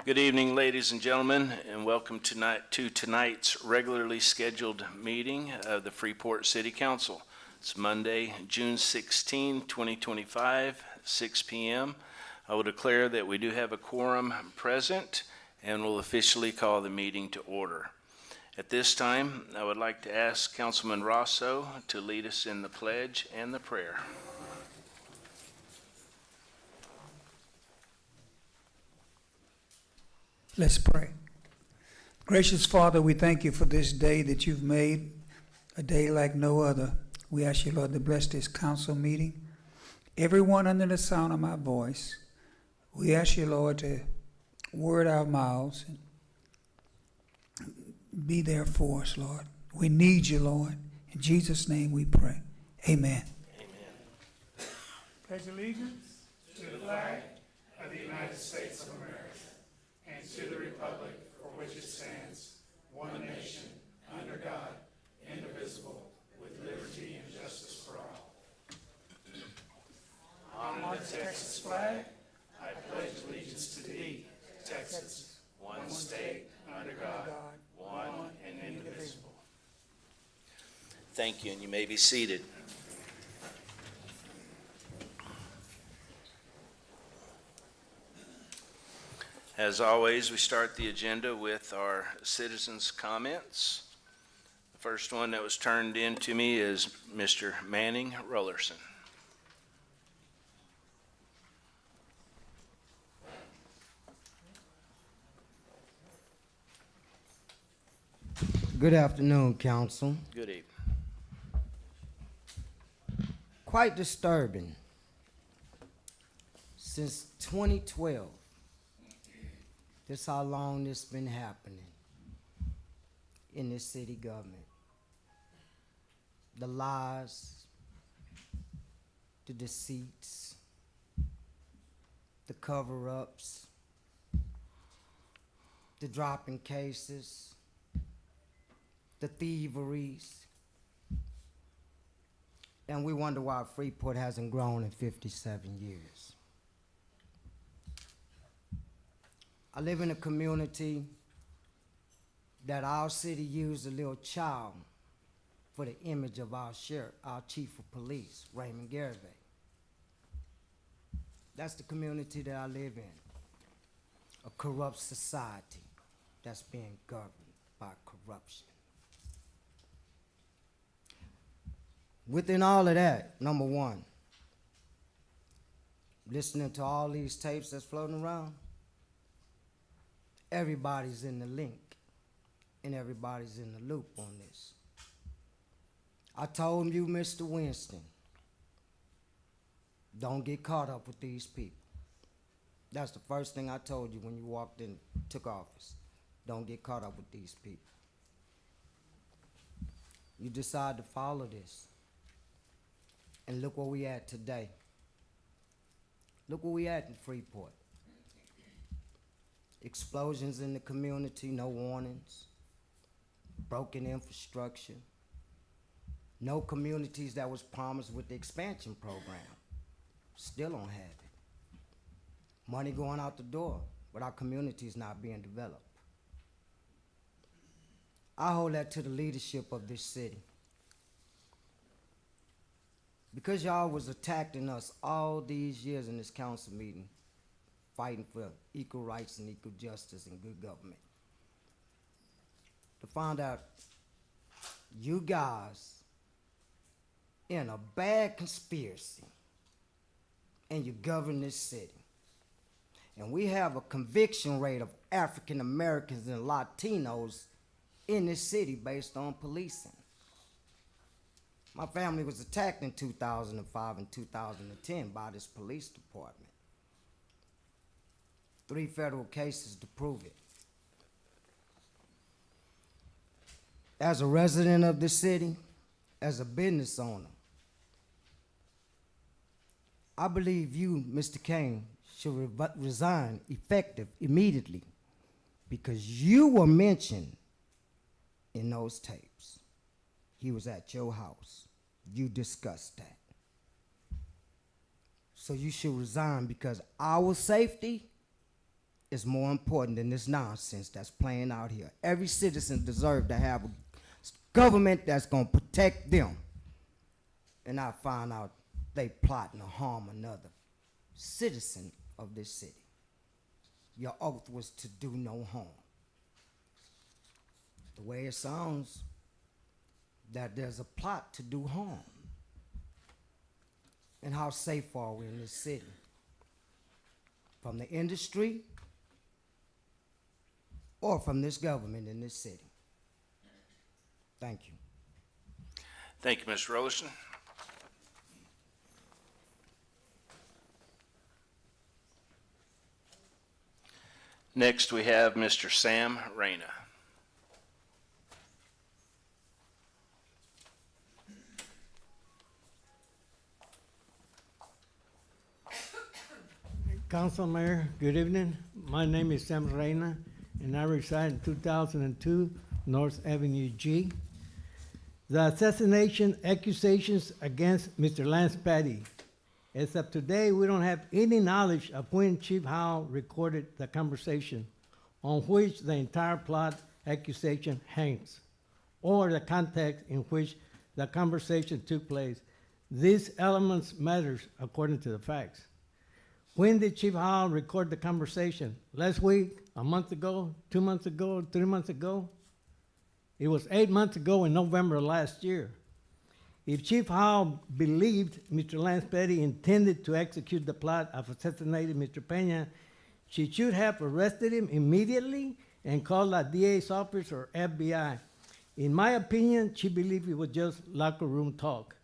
Good evening, ladies and gentlemen, and welcome to tonight's regularly scheduled meeting of the Freeport City Council. It's Monday, June 16, 2025, 6 p.m. I will declare that we do have a quorum present and will officially call the meeting to order. At this time, I would like to ask Councilman Rosso to lead us in the pledge and the prayer. Let's pray. Gracious Father, we thank you for this day that you've made, a day like no other. We ask you, Lord, to bless this council meeting. Everyone under the sound of my voice, we ask you, Lord, to word our mouths and be there for us, Lord. We need you, Lord. In Jesus' name we pray. Amen. Amen. Pledge allegiance to the flag of the United States of America and to the republic for which it stands, one nation, under God, indivisible, with liberty and justice for all. On the Texas flag, I pledge allegiance to thee, Texas, one state, under God, one and indivisible. Thank you, and you may be seated. As always, we start the agenda with our citizens' comments. The first one that was turned in to me is Mr. Manning Rollerson. Good afternoon, Council. Good evening. Quite disturbing. Since 2012, this is how long this been happening in this city government. The lies, the deceits, the cover-ups, the dropping cases, the thieveries, and we wonder why Freeport hasn't grown in 57 years. I live in a community that our city used a little child for the image of our sheriff, our chief of police, Raymond Garvey. That's the community that I live in, a corrupt society that's being governed by corruption. Within all of that, number one, listening to all these tapes that's floating around, everybody's in the link and everybody's in the loop on this. I told you, Mr. Winston, don't get caught up with these people. That's the first thing I told you when you walked in, took office. Don't get caught up with these people. You decide to follow this. And look where we at today. Look where we at in Freeport. Explosions in the community, no warnings. Broken infrastructure. No communities that was promised with the expansion program. Still don't have it. Money going out the door, but our communities not being developed. I hold that to the leadership of this city. Because y'all was attacking us all these years in this council meeting, fighting for equal rights and equal justice and good government. To find out you guys in a bad conspiracy and you govern this city. And we have a conviction rate of African Americans and Latinos in this city based on policing. My family was attacked in 2005 and 2010 by this police department. 3 federal cases to prove it. As a resident of this city, as a business owner, I believe you, Mr. Kane, should resign effective immediately because you were mentioned in those tapes. He was at your house. You discussed that. So you should resign because our safety is more important than this nonsense that's playing out here. Every citizen deserves to have a government that's going to protect them. And I find out they plotting to harm another citizen of this city. Your oath was to do no harm. The way it sounds, that there's a plot to do harm. And how safe are we in this city? From the industry or from this government in this city? Thank you. Thank you, Mr. Rollerson. Next, we have Mr. Sam Reyna. Council Mayor, good evening. My name is Sam Reyna, and I reside in 2002 North Avenue G. The assassination accusations against Mr. Lance Patty. As of today, we don't have any knowledge of when Chief Howell recorded the conversation on which the entire plot accusation hangs, or the context in which the conversation took place. These elements matters according to the facts. When did Chief Howell record the conversation? Last week, a month ago, 2 months ago, 3 months ago? It was 8 months ago in November last year. If Chief Howell believed Mr. Lance Petty intended to execute the plot of assassinating Mr. Pena, she should have arrested him immediately and called the DA's office or FBI. In my opinion, she believed it was just locker room talk.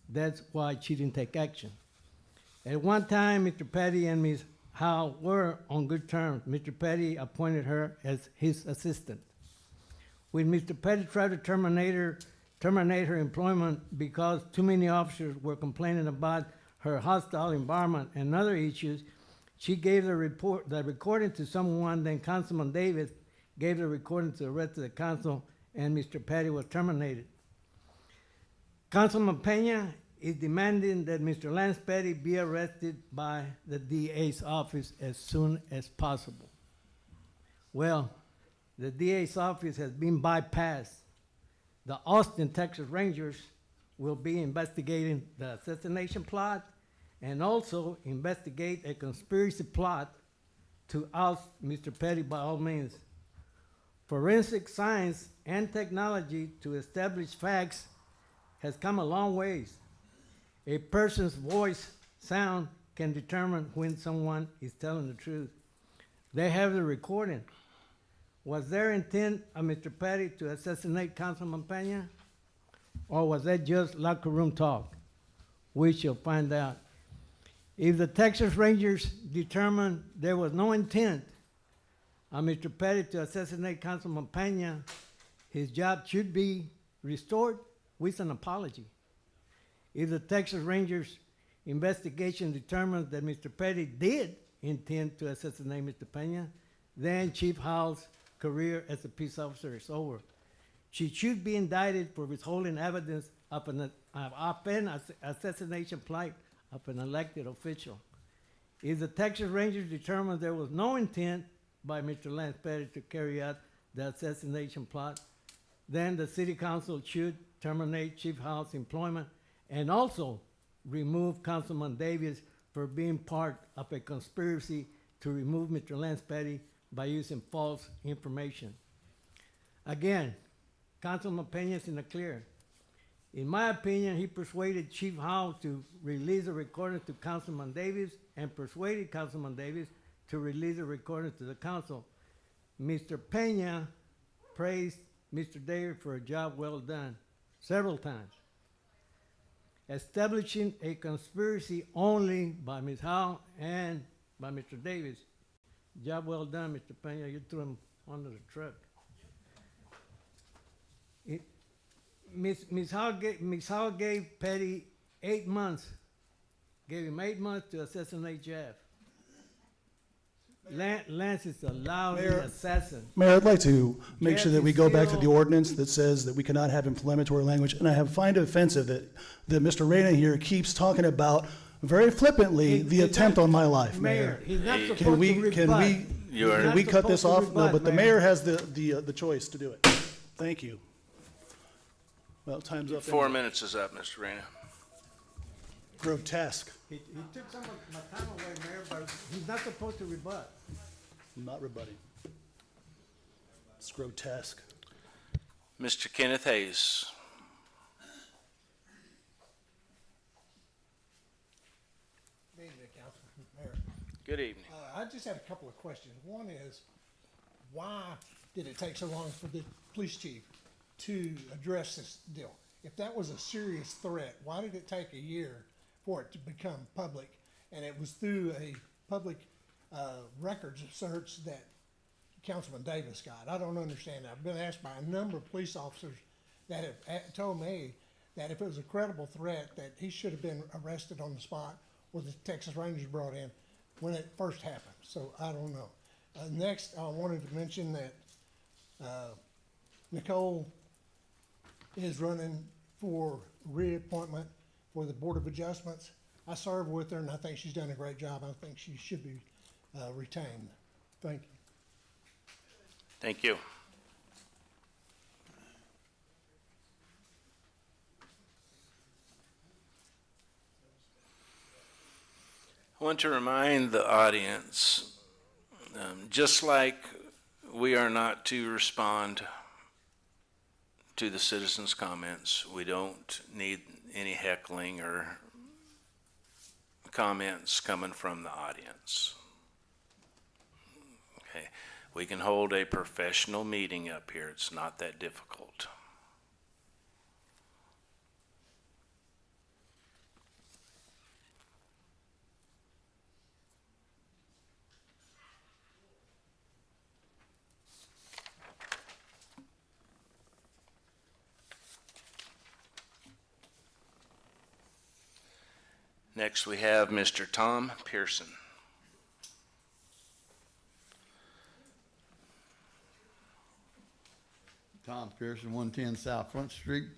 That's why she didn't take action. At one time, Mr. Petty and Ms. Howell were on good terms. Mr. Petty appointed her as his assistant. When Mr. Petty tried to terminate her employment because too many officers were complaining about her hostile environment and other issues, she gave the recording to someone, then Councilman Davis gave the recording to the rest of the council, and Mr. Petty was terminated. Councilman Pena is demanding that Mr. Lance Petty be arrested by the DA's office as soon as possible. Well, the DA's office has been bypassed. The Austin, Texas Rangers will be investigating the assassination plot and also investigate a conspiracy plot to oust Mr. Petty by all means. Forensic science and technology to establish facts has come a long ways. A person's voice sound can determine when someone is telling the truth. They have the recording. Was there intent of Mr. Petty to assassinate Councilman Pena? Or was that just locker room talk? We shall find out. If the Texas Rangers determine there was no intent of Mr. Petty to assassinate Councilman Pena, his job should be restored with an apology. If the Texas Rangers investigation determines that Mr. Petty did intend to assassinate Mr. Pena, then Chief Howell's career as a peace officer is over. She should be indicted for withholding evidence of an assassination plot of an elected official. If the Texas Rangers determine there was no intent by Mr. Lance Petty to carry out the assassination plot, then the City Council should terminate Chief Howell's employment and also remove Councilman Davis for being part of a conspiracy to remove Mr. Lance Petty by using false information. Again, Councilman Pena is in the clear. In my opinion, he persuaded Chief Howell to release a recording to Councilman Davis and persuaded Councilman Davis to release a recording to the council. Mr. Pena praised Mr. Davis for a job well done several times. Establishing a conspiracy only by Ms. Howell and by Mr. Davis. Job well done, Mr. Pena. You threw him under the truck. Ms. Howell gave Petty 8 months. Gave him 8 months to assassinate Jeff. Lance is a lousy assassin. Mayor, I'd like to make sure that we go back to the still- ordinance that says that we cannot have inflammatory language, and I find it offensive that Mr. Reyna here keeps talking about very flippantly the He's attempt not- on my life, Mayor. Mayor, he's not Hey, supposed Can we, to can rebut. we, You are, Not We cut this supposed off? to No, rebut, but the Mayor. mayor has the choice to do it. Thank you. Well, time's up. 4 minutes is up, Mr. Reyna. Grotesque. He took some of my time away, Mayor, but he's not supposed to rebut. I'm not rebutting. It's grotesque. Mr. Kenneth Hayes. Good evening, Councilman Mayor. Good evening. I just had a couple of questions. One is, why did it take so long for the police chief to address this deal? If that was a serious threat, why did it take a year for it to become public? And it was through a public records search that Councilman Davis got. I don't understand that. I've been asked by a number of police officers that have told me that if it was a credible threat, that he should have been arrested on the spot or the Texas Rangers brought in when it first happened. So I don't know. Next, I wanted to mention that Nicole is running for reappointment for the Board of Adjustments. I served with her, and I think she's done a great job. I think she should be retained. Thank you. Thank you. I want to remind the audience, just like we are not to respond to the citizens' comments, we don't need any heckling or comments coming from the audience. Okay, we can hold a professional meeting up here. It's not that difficult. Next, we have Mr. Tom Pearson. Tom Pearson, 110 South Front Street.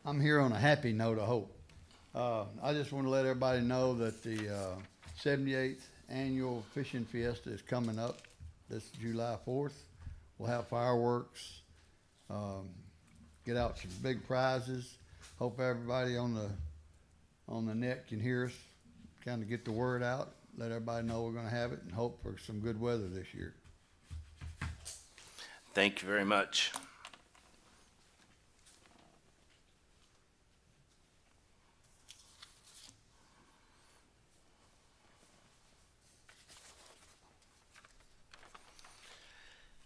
I'm here on a happy note of hope. I just want to let everybody know that the 78th Annual Fishing Fiesta is coming up this July 4th. We'll have fireworks, get out some big prizes. Hope everybody on the net can hear us, kind of get the word out, let everybody know we're going to have it, and hope for some good weather this year. Thank you very much.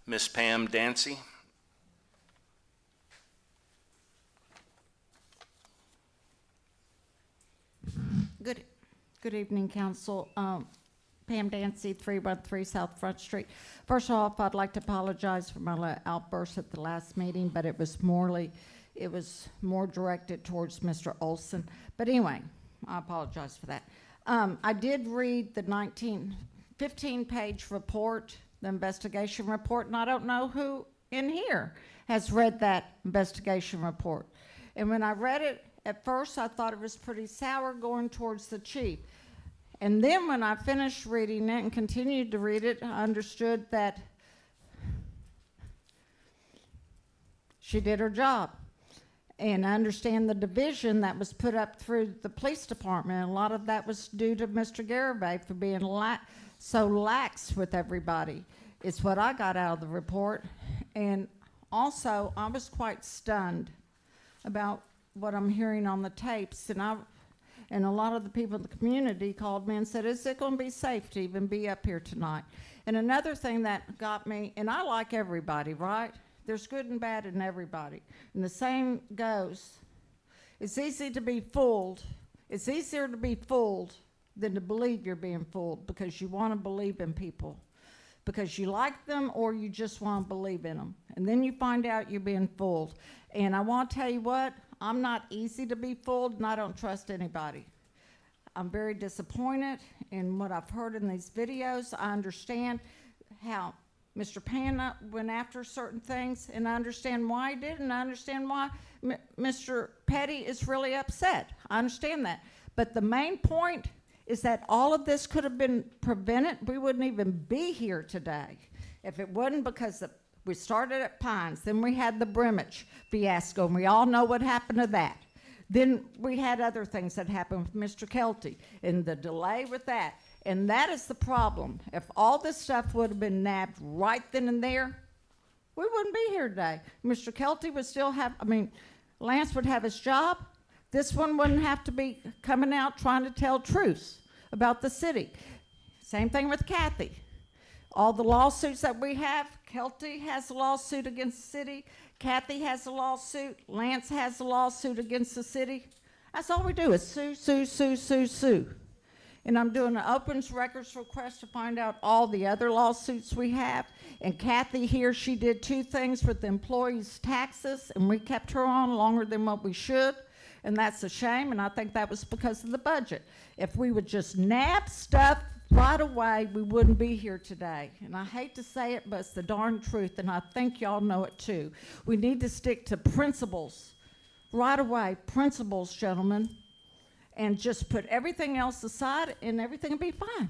Miss Pam Dancy. Good evening, Council. Pam Dancy, 313 South Front Street. First off, I'd like to apologize for my outburst at the last meeting, but it was more directed towards Mr. Olson. But anyway, I apologize for that. I did read the 15-page report, the investigation report, and I don't know who in here has read that investigation report. And when I read it, at first I thought it was pretty sour going towards the chief. And then when I finished reading it and continued to read it, I understood that she did her job. And I understand the division that was put up through the police department. A lot of that was due to Mr. Garibay for being so lax with everybody. It's what I got out of the report. And also, I was quite stunned about what I'm hearing on the tapes. And a lot of the people in the community called me and said, is it going to be safe to even be up here tonight? And another thing that got me, and I like everybody, right? There's good and bad in everybody. And the same goes, it's easy to be fooled. It's easier to be fooled than to believe you're being fooled, because you want to believe in people, because you like them or you just want to believe in them. And then you find out you're being fooled. And I want to tell you what, I'm not easy to be fooled, and I don't trust anybody. I'm very disappointed in what I've heard in these videos. I understand how Mr. Pana went after certain things, and I understand why he did, and I understand why Mr. Petty is really upset. I understand that. But the main point is that all of this could have been prevented. We wouldn't even be here today if it wasn't because we started at Pines, then we had the Brimage fiasco, and we all know what happened to that. Then we had other things that happened with Mr. Kelty and the delay with that. And that is the problem. If all this stuff would have been nabbed right then and there, we wouldn't be here today. Mr. Kelty would still have, Lance would have his job. This one wouldn't have to be coming out trying to tell truths about the city. Same thing with Kathy. All the lawsuits that we have, Kelty has a lawsuit against the city, Kathy has a lawsuit, Lance has a lawsuit against the city. That's all we do is sue, sue, sue, sue, sue. And I'm doing an opens records request to find out all the other lawsuits we have. And Kathy here, she did 2 things with the employees' taxes, and we kept her on longer than what we should. And that's a shame, and I think that was because of the budget. If we would just nab stuff right away, we wouldn't be here today. And I hate to say it, but it's the darn truth, and I think y'all know it too. We need to stick to principles right away, principles, gentlemen, and just put everything else aside, and everything will be fine.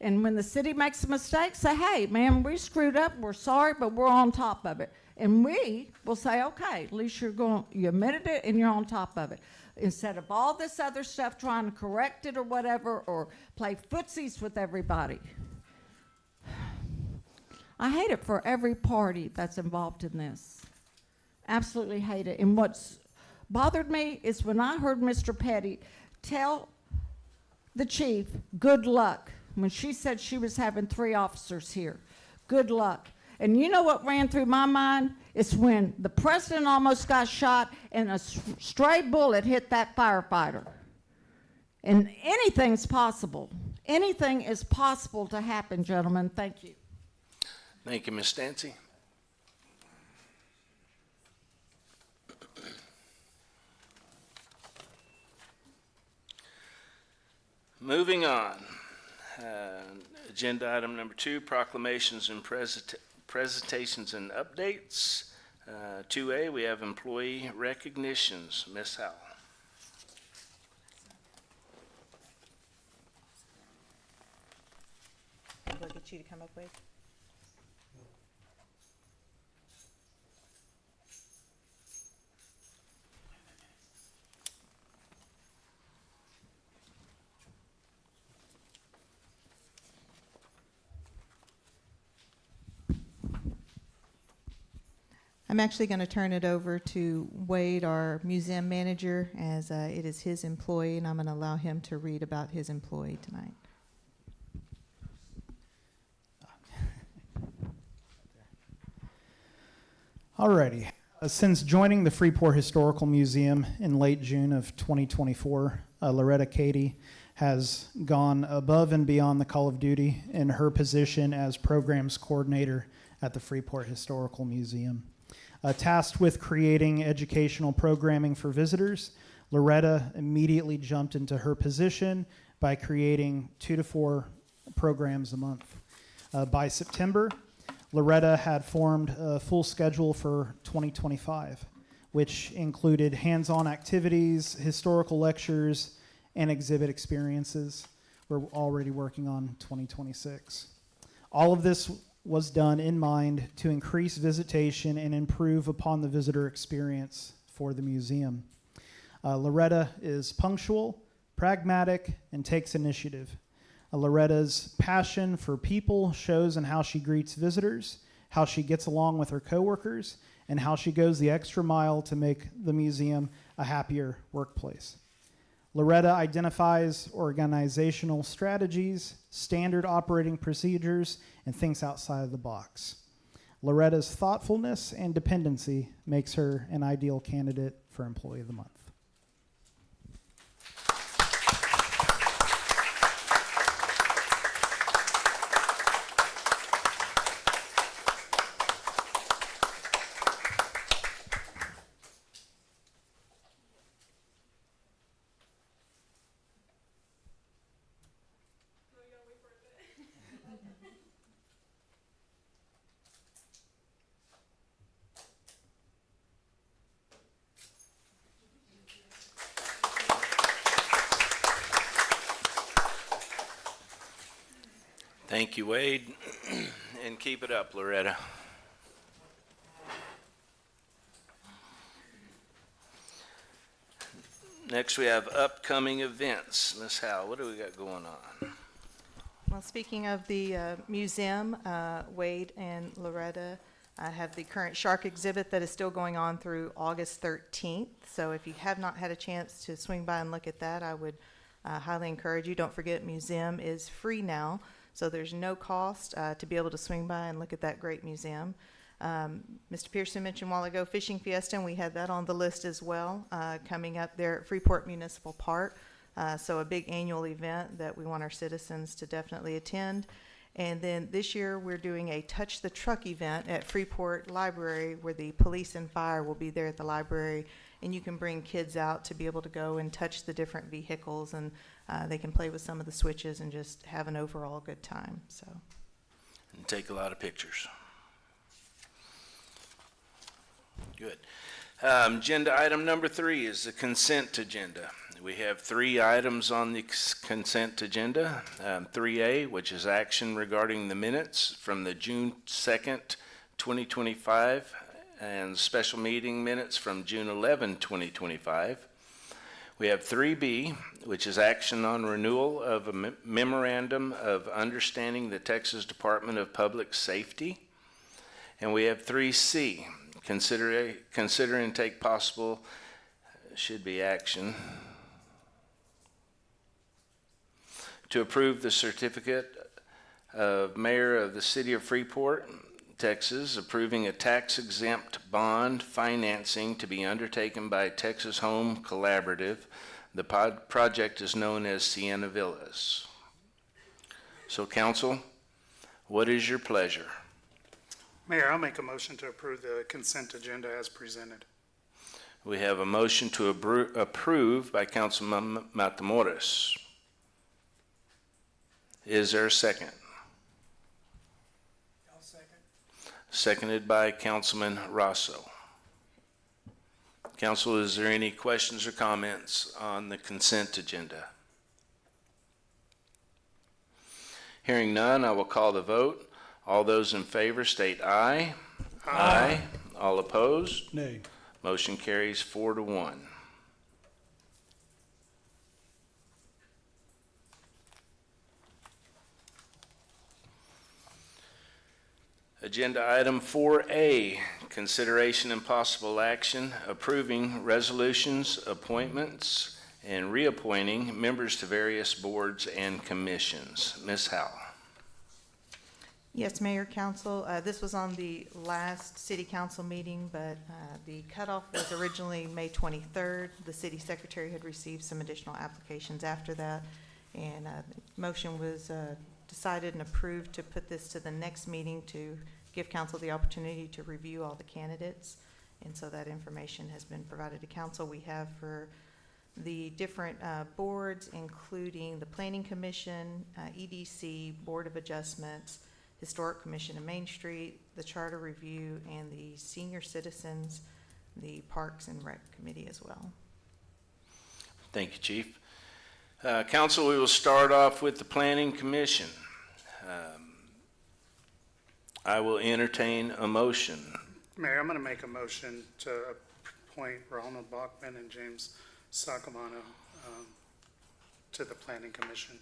And when the city makes a mistake, say, hey, man, we screwed up, we're sorry, but we're on top of it. And we will say, okay, at least you admitted it and you're on top of it. Instead of all this other stuff trying to correct it or whatever, or play footsies with everybody. I hate it for every party that's involved in this. Absolutely hate it. And what's bothered me is when I heard Mr. Petty tell the chief, good luck, when she said she was having 3 officers here. Good luck. And you know what ran through my mind? It's when the president almost got shot and a stray bullet hit that firefighter. And anything's possible. Anything is possible to happen, gentlemen. Thank you. Thank you, Ms. Stancy. Moving on. Agenda item number 2, proclamations and presentations and updates. 2A, we have employee recognitions. Ms. Howell. We'll get you to come up with. I'm actually going to turn it over to Wade, our museum manager, as it is his employee, and I'm going to allow him to read about his employee tonight. Alrighty. Since joining the Freeport Historical Museum in late June of 2024, Loretta Cady has gone above and beyond the call of duty in her position as programs coordinator at the Freeport Historical Museum. Tasked with creating educational programming for visitors, Loretta immediately jumped into her position by creating 2 to 4 programs a month. By September, Loretta had formed a full schedule for 2025, which included hands-on activities, historical lectures, and exhibit experiences. We're already working on 2026. All of this was done in mind to increase visitation and improve upon the visitor experience for the museum. Loretta is punctual, pragmatic, and takes initiative. Loretta's passion for people shows in how she greets visitors, how she gets along with her coworkers, and how she goes the extra mile to make the museum a happier workplace. Loretta identifies organizational strategies, standard operating procedures, and thinks outside of the box. Loretta's thoughtfulness and dependency makes her an ideal candidate for Employee of the Month. Thank you, Wade, and keep it up, Loretta. Next, we have upcoming events. Ms. Howe, what do we got going on? Well, speaking of the museum, Wade and Loretta have the current shark exhibit that is still going on through August 13th. So if you have not had a chance to swing by and look at that, I would highly encourage you. Don't forget, museum is free now, so there's no cost to be able to swing by and look at that great museum. Mr. Pearson mentioned a while ago Fishing Fiesta, and we had that on the list as well, coming up there at Freeport Municipal Park. So a big annual event that we want our citizens to definitely attend. And then this year, we're doing a Touch the Truck event at Freeport Library, where the police and fire will be there at the library, and you can bring kids out to be able to go and touch the different vehicles, and they can play with some of the switches and just have an overall good time. So, And take a lot of pictures. Good. Agenda item number 3 is the consent agenda. We have 3 items on the consent agenda. 3A, which is action regarding the minutes from the June 2nd, 2025, and special meeting minutes from June 11, 2025. We have 3B, which is action on renewal of a memorandum of understanding the Texas Department of Public Safety. And we have 3C, consider and take possible, should be action, to approve the certificate of mayor of the city of Freeport, Texas, approving a tax-exempt bond financing to be undertaken by Texas Home Collaborative. The project is known as Sienna Villas. So, council, what is your pleasure? Mayor, I'll make a motion to approve the consent agenda as presented. We have a motion to approve by Councilman Matamoros. Is there a second? I'll second. Seconded by Councilman Rosso. Council, is there any questions or comments on the consent agenda? Hearing none, I will call the vote. All those in favor state aye. Aye. All opposed? Nay. Motion carries 4-1. Agenda item 4A, consideration and possible action approving resolutions, appointments, and reappointing members to various boards and commissions. Ms. Howell. yes, Mayor, Council, this was on the last city council meeting, but the cutoff was originally May 23rd. The city secretary had received some additional applications after that, and motion was decided and approved to put this to the next meeting to give council the opportunity to review all the candidates. And so that information has been provided to council. We have for the different boards, including the Planning Commission, EDC, Board of Adjustments, Historic Commission of Main Street, the Charter Review, and the Senior Citizens, the Parks and Rec Committee as well. Thank you, Chief. Council, we will start off with the Planning Commission. I will entertain a motion. Mayor, I'm going to make a motion to appoint Ronald Bachman and James Sacamano to the Planning Commission.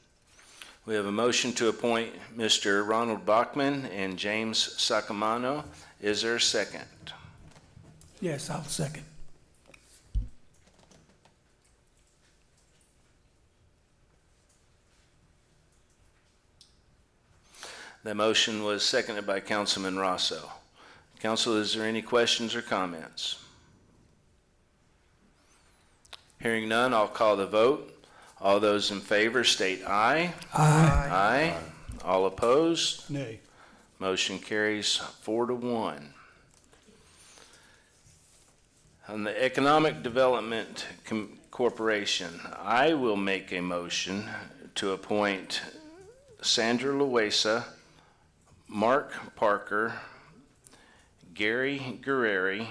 We have a motion to appoint Mr. Ronald Bachman and James Sacamano. Is there a second? Yes, I'll second. The motion was seconded by Councilman Rosso. Council, is there any questions or comments? Hearing none, I'll call the vote. All those in favor state aye. Aye. Aye. All opposed? Nay. Motion carries 4-1. On the Economic Development Corporation, I will make a motion to appoint Sandra Loesa, Mark Parker, Gary Guerreri,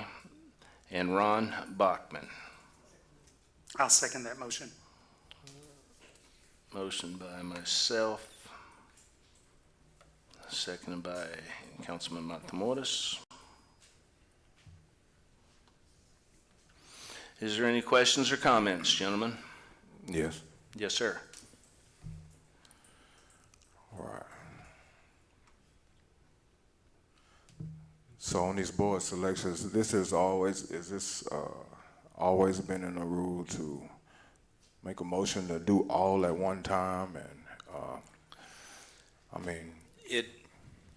and Ron Bachman. I'll second that motion. Motion by myself seconded by Councilman Matamoros. Is there any questions or comments, gentlemen? Yes. Yes, sir. All right. So on these board selections, this is this always been in the rule to make a motion to do all at one time? And, I mean,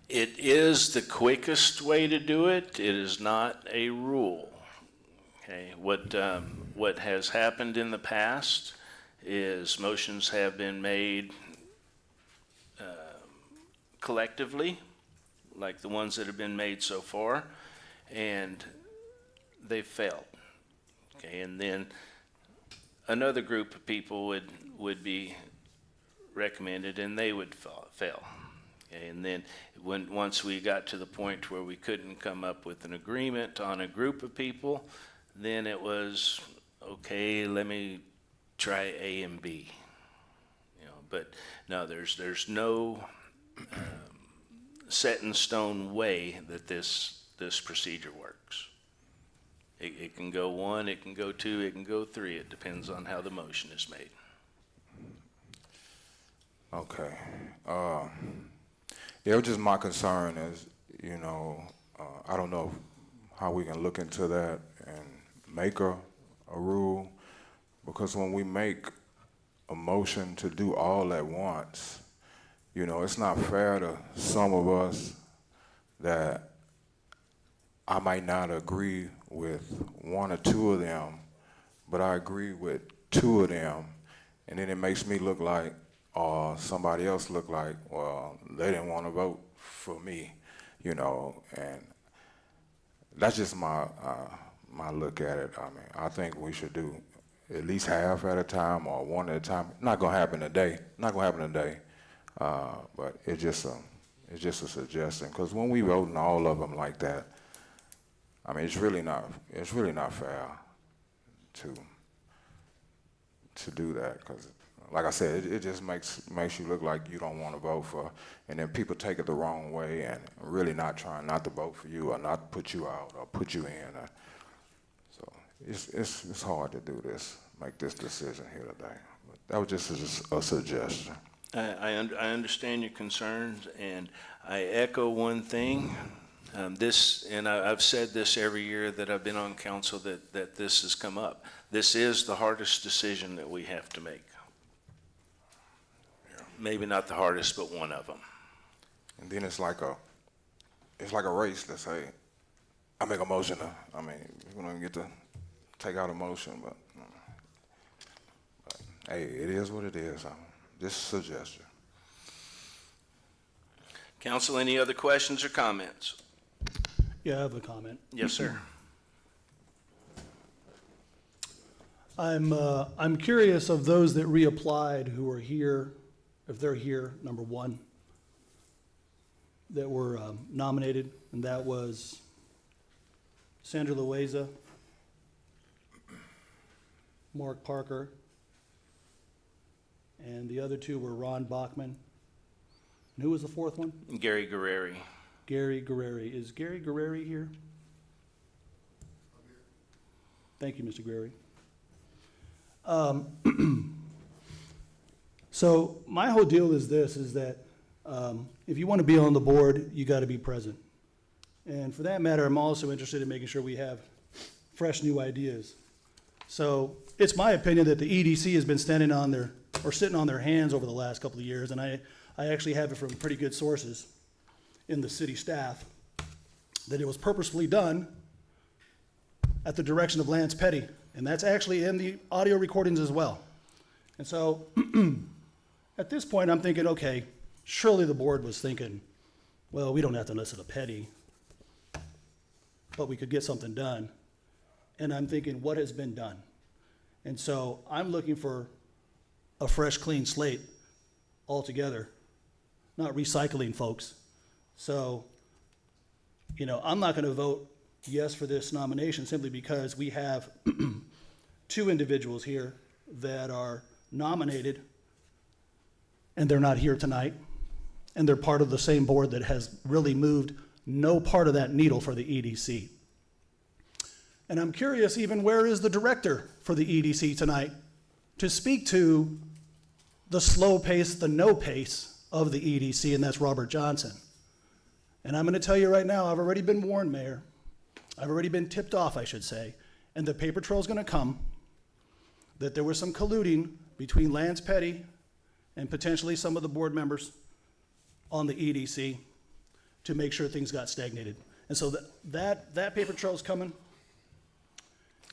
It is the quickest way to do it. It is not a rule. Okay, what has happened in the past is motions have been made collectively, like the ones that have been made so far, and they've failed. Okay, and then another group of people would be recommended, and they would fail. Okay, and then once we got to the point where we couldn't come up with an agreement on a group of people, then it was, okay, let me try A and B. You know, but no, there's no set in stone way that this procedure works. It can go 1, it can go 2, it can go 3. It depends on how the motion is made. okay. Yeah, just my concern is, you know, I don't know how we can look into that and make a rule, because when we make a motion to do all at once, you know, it's not fair to some of us that I might not agree with 1 or 2 of them, but I agree with 2 of them, and then it makes me look like, or somebody else look like, well, they didn't want to vote for me, you know, and that's just my my look at it. I mean, I think we should do at least half at a time or 1 at a time. Not gonna happen today. Not gonna happen today. But it's just a suggestion, because when we voting all of them like that, I mean, it's really not fair to do that, because like I said, it just makes you look like you don't want to vote for, and then people take it the wrong way and really not trying not to vote for you or not put you out or put you in. So it's hard to do this, make this decision here today. But that was just a suggestion. I understand your concerns, and I echo one thing. I've said this every year that I've been on council that this has come up. This is the hardest decision that we have to make. Maybe not the hardest, but one of them. And then it's like a race. Let's say I make a motion. I mean, we don't even get to take out a motion, but hey, it is what it is. Just a suggestion. Council, any other questions or comments? Yeah, I have a comment. Yes, sir. I'm curious of those that reapplied who are here, if they're here, number 1, that were nominated, and that was Sandra Loaiza, Mark Parker, and the other 2 were Ron Bachman. And who was the 4th one? Gary Guerreri. Gary Guerreri. Is Gary Guerreri here? Thank you, Mr. Guerreri. So my whole deal is this, is that if you want to be on the board, you got to be present. And for that matter, I'm also interested in making sure we have fresh new ideas. So it's my opinion that the EDC has been sitting on their hands over the last couple of years, and I actually have it from pretty good sources in the city staff, that it was purposefully done at the direction of Lance Petty, and that's actually in the audio recordings as well. And so at this point, I'm thinking, okay, surely the board was thinking, well, we don't have to listen to Petty, but we could get something done. And I'm thinking, what has been done? And so I'm looking for a fresh, clean slate altogether, not recycling, folks. So, you know, I'm not going to vote yes for this nomination simply because we have 2 individuals here that are nominated and they're not here tonight. and they're part of the same board that has really moved no part of that needle for the EDC. And I'm curious, even where is the director for the EDC tonight to speak to the slow pace, the no pace of the EDC, and that's Robert Johnson. And I'm going to tell you right now, I've already been warned, Mayor. I've already been tipped off, I should say, and the paper trail is going to come that there was some colluding between Lance Petty and potentially some of the board members on the EDC to make sure things got stagnated. And so that paper trail is coming.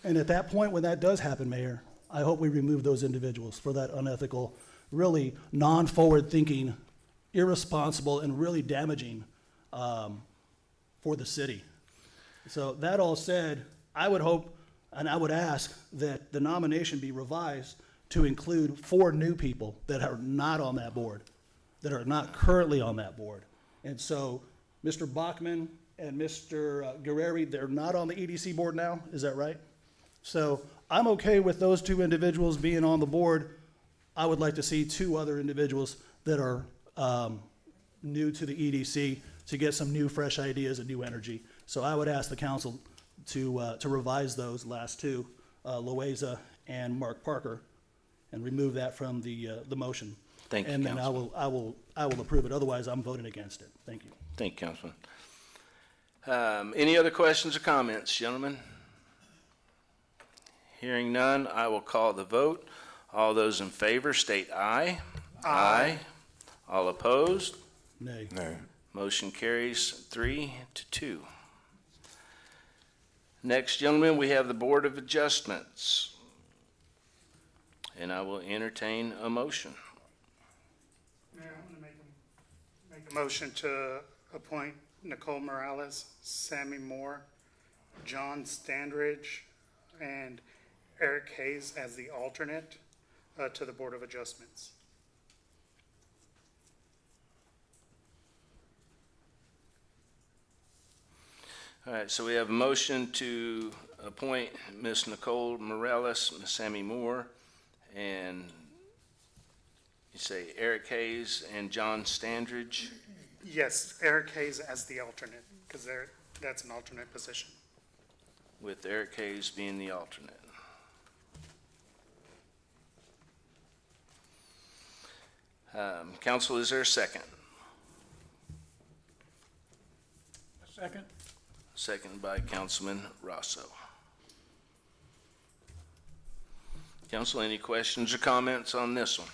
And at that point, when that does happen, Mayor, I hope we remove those individuals for that unethical, really non-forward-thinking, irresponsible, and really damaging for the city. So that all said, I would hope and I would ask that the nomination be revised to include 4 new people that are not on that board, that are not currently on that board. And so Mr. Bachman and Mr. Guerreri, they're not on the EDC board now, is that right? So I'm okay with those 2 individuals being on the board. I would like to see 2 other individuals that are new to the EDC to get some new, fresh ideas and new energy. So I would ask the council to revise those last 2, Loaiza and Mark Parker, and remove that from the motion. Thank you, And then Councilman. I will approve it. Otherwise, I'm voting against it. Thank you. Thank you, Councilman. Any other questions or comments, gentlemen? Hearing none, I will call the vote. All those in favor state aye. Aye. All opposed? Nay. Nay. Motion carries 3-2. Next, gentlemen, we have the Board of Adjustments. And I will entertain a motion. Mayor, I'm going to make a motion to appoint Nicole Morales, Sammy Moore, John Standridge, and Eric Hayes as the alternate to the Board of Adjustments. All right, so we have a motion to appoint Ms. Nicole Morales, Ms. Sammy Moore, and you say Eric Hayes and John Standridge. Yes, Eric Hayes as the alternate, because that's an alternate position. With Eric Hayes being the alternate. Council, is there a second? Second. Second by Councilman Rosso. Council, any questions or comments on this one?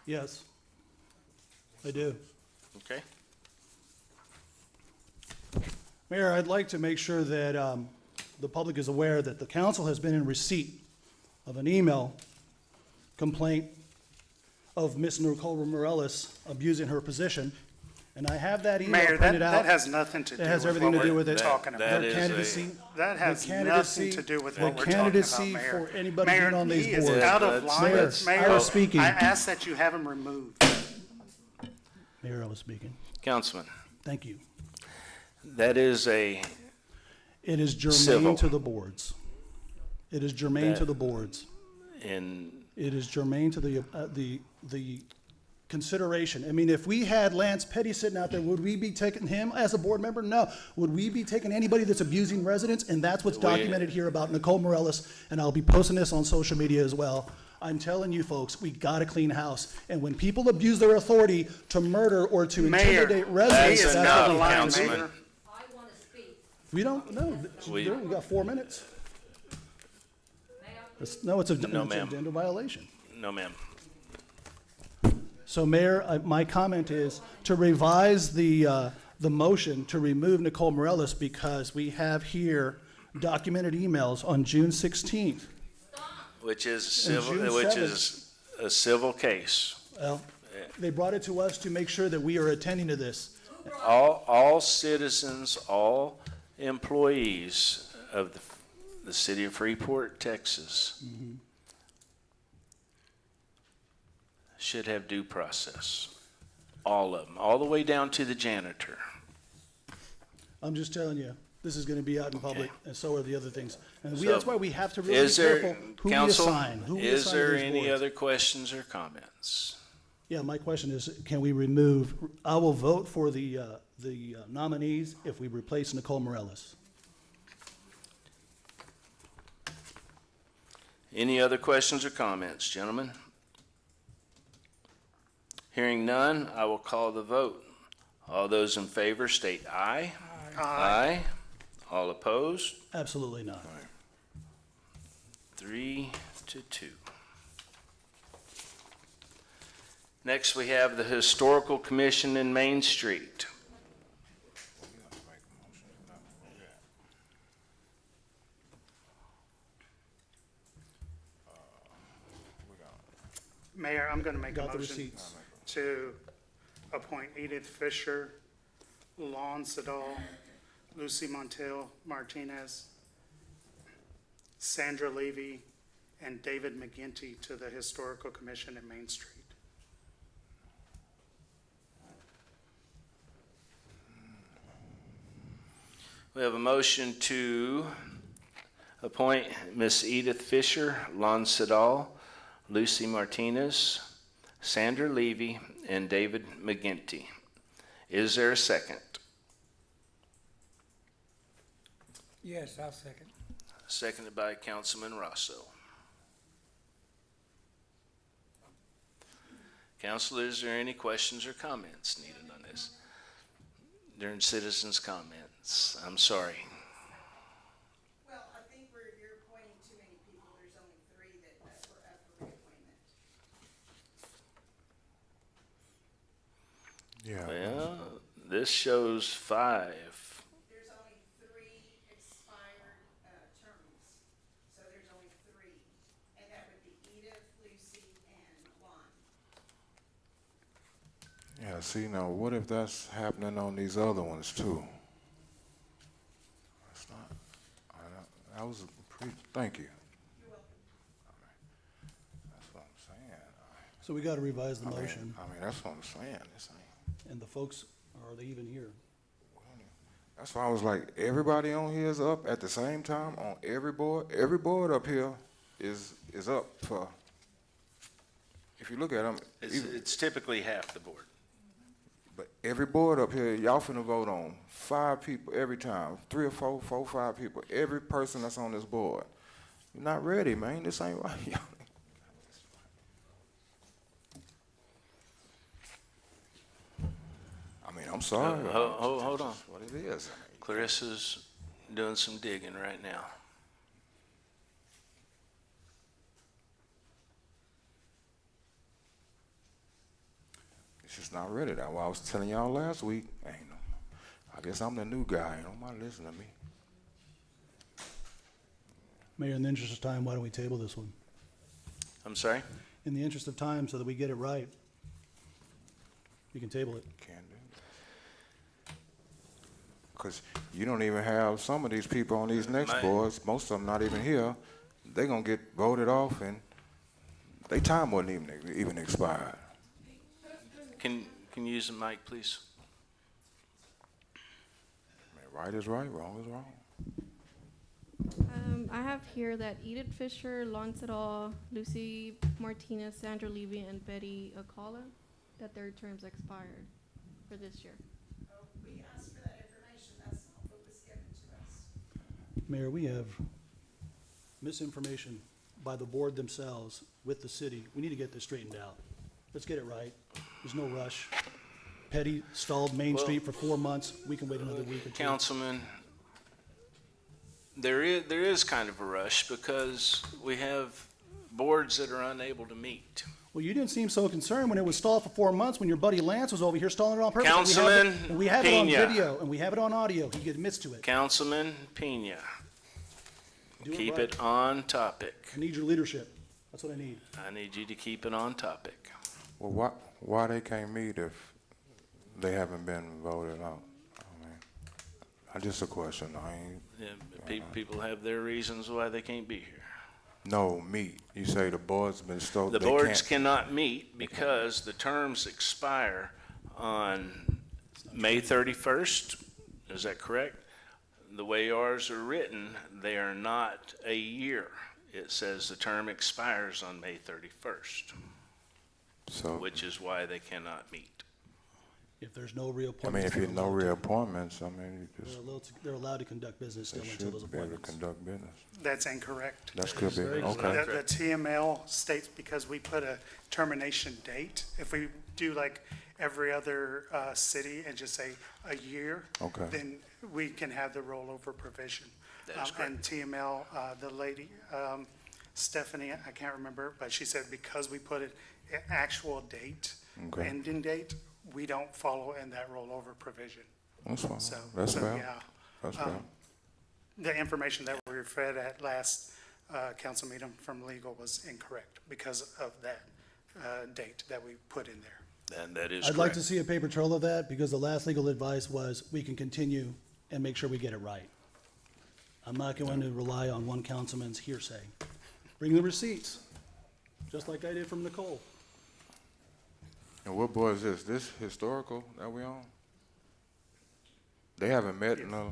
Yes, I do. Okay. Mayor, I'd like to make sure that the public is aware that the council has been in receipt of an email complaint of Ms. Nicole Morales abusing her position, and I have that email Mayor, that printed out. that has nothing to do It has with everything what to do we're with it. talking That about. Her is candidacy. That has the candidacy- nothing to do with the what we're talking about, candidacy Mayor. for anybody Mayor, being on these he is boards. out of That's- line. Mayor, Mayor, I was speaking. I ask that you have him removed. Mayor, I was speaking. Councilman, Thank you. that is a, It is germane Civil. to the boards. It is germane to That- the boards. in, It is germane to the consideration. I mean, if we had Lance Petty sitting out there, would we be taking him as a board member? No. Would we be taking anybody that's abusing residents? And that's what's documented here about Nicole Morales, and I'll be posting this on social media as well. I'm telling you folks, we got a clean house. And when people abuse their authority to murder or to Mayor, intimidate he residents, is that's out what of we line, have. Councilman. Mayor. We don't, no, We- we got 4 minutes. No, it's a No, it's an ma'am. agenda violation. no ma'am. So Mayor, my comment is to revise the motion to remove Nicole Morales because we have here documented emails on June 16th. Which is And civil, June which 7th. is a civil case. Well, they brought it to us to make sure that we are attending to this. All citizens, all employees of the city of Freeport, Texas, should have due process. All of them, all the way down to the janitor. I'm just telling you, This is gonna be out in public, Okay. and so are the other things. And So, that's why we have to really be Is there, careful who we council, assign, who we is assign to there these any boards. other questions or comments? Yeah, my question is, can we remove, I will vote for the nominees if we replace Nicole Morales. Any other questions or comments, gentlemen? Hearing none, I will call the vote. All those in favor state aye. Aye. All opposed? Absolutely not. 3-2. Next, we have the Historical Commission in Main Street. Mayor, I'm gonna make a Got the motion receipts. to appoint Edith Fisher, Lon Sedal, Lucy Montiel Martinez, Sandra Levy, and David McGinty to the Historical Commission in Main Street. We have a motion to appoint Miss Edith Fisher, Lon Sedal, Lucy Martinez, Sandra Levy, and David McGinty. Is there a second? Yes, I'll second. Seconded by Councilman Rosso. Council, is there any questions or comments needed on this? During citizens' comments, I'm sorry. Well, I think you're appointing too many people. There's only 3 that were up for reappointment. Yeah. Well, this shows 5. There's only 3 expired terms, so there's only 3. And that would be Edith, Lucy, and Lon. Yeah, see, now, what if that's happening on these other ones too? That's not, that was thank you. You're welcome. That's what I'm saying. So we gotta revise the I mean, motion, that's what I'm saying. This ain't, and the folks, are they even here? that's why I was like, everybody on here is up at the same time on every board. Every board up here is up for, if you look at them, It's typically half the board. but every board up here, y'all finna vote on 5 people every time, 3 or 4, 5 people, every person that's on this board. You're not ready, man. This ain't right. I mean, I'm sorry. Hold on. That's what it is. Clarissa's doing some digging right now. It's just not ready. That's why I was telling y'all last week. I guess I'm the new guy. Nobody listen to me. Mayor, in the interest of time, why don't we table this one? I'm sorry? In the interest of time, so that we get it right, you can table it. Can't do it. Because you don't even have some of these people on these next My- boards, most of them not even here. They're going to get voted off and their time wasn't even expired. Can you use the mic, please? I mean, right is right, wrong is wrong. I have here that Edith Fisher, Lon Sedal, Lucy Martinez, Sandra Levy, and Betty Acala, that their terms expired for this year. Oh, we asked for that information. That's not what was given to us. Mayor, we have misinformation by the board themselves with the city. We need to get this straightened out. Let's get it right. There's no rush. Petty stalled Main Well- Street for 4 months. We can wait another week or 2. Councilman, there is kind of a rush because we have boards that are unable to meet. Well, you didn't seem so concerned when it was stalled for 4 months, when your buddy Lance was over here stalling it on purpose. Councilman And we have it on Pena. video, and we have it on audio. He admits to it. Councilman Pena, Do it keep right. it on topic. I need your leadership. That's what I need. I need you to keep it on topic. Well, why they can't meet if they haven't been voted out? I mean, just a question. I ain't, Yeah, people have their reasons why they can't be here. no, meet. You say the board's been stalled. The they boards can't- cannot meet because the terms expire on May 31st. Is that correct? the way ours are written, they are not a year. It says the term expires on May 31st, So, which is why they cannot meet. If there's no I reappointments. mean, if you they're no allowed to- reappointments, I mean, you just, They're allowed to conduct business they still until those should be able to appointments. conduct business. That's incorrect. That could be, Very okay. The TML states because we put a termination date, if we do like every other city and just say a year, Okay. then we can have the rollover provision. That is And TML, the lady, Stephanie, I can't remember, but she said because we put an actual date, Okay. ending date, we don't follow in that rollover provision. That's fine. So, That's so, fair. yeah. That's fair. The information that we were fed at last council meeting from legal was incorrect because of that date that we put in there. And that is I'd like correct. to see a paper trail of that, because the last legal advice was, we can continue and make sure we get it right. I'm not going to rely on one councilman's hearsay. Bring the receipts, just like I did from Nicole. And what board is this? This historical that we on? They haven't met in a,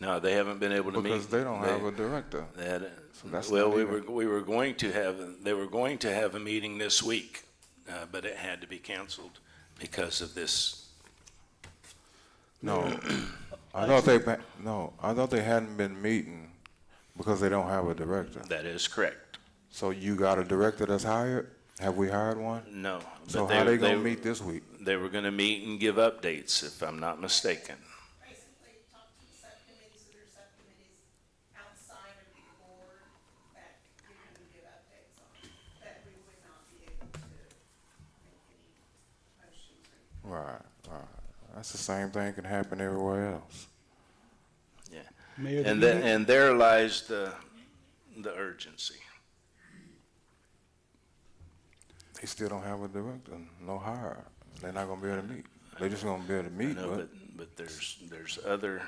No, they haven't been able to meet. because they don't have a director. They had, So that's well, not we even- were going to have, they were going to have a meeting this week, but it had to be canceled because of this. No, I thought they hadn't been meeting because they don't have a director. That is correct. So you got a director that's hired? Have we hired one? No. So but how they gonna meet this week? They were gonna meet and give updates, if I'm not mistaken. Basically, talk to the subcommittees, so there's subcommittees outside of the board that you can give updates on, that we would not be able to make any motions or Right. That's the same thing can happen everywhere else. Yeah. Mayor, And then, and there lies the urgency. They still don't have a director, no hire. They're not gonna be able to meet. They're just gonna be able to I meet, know, but but there's other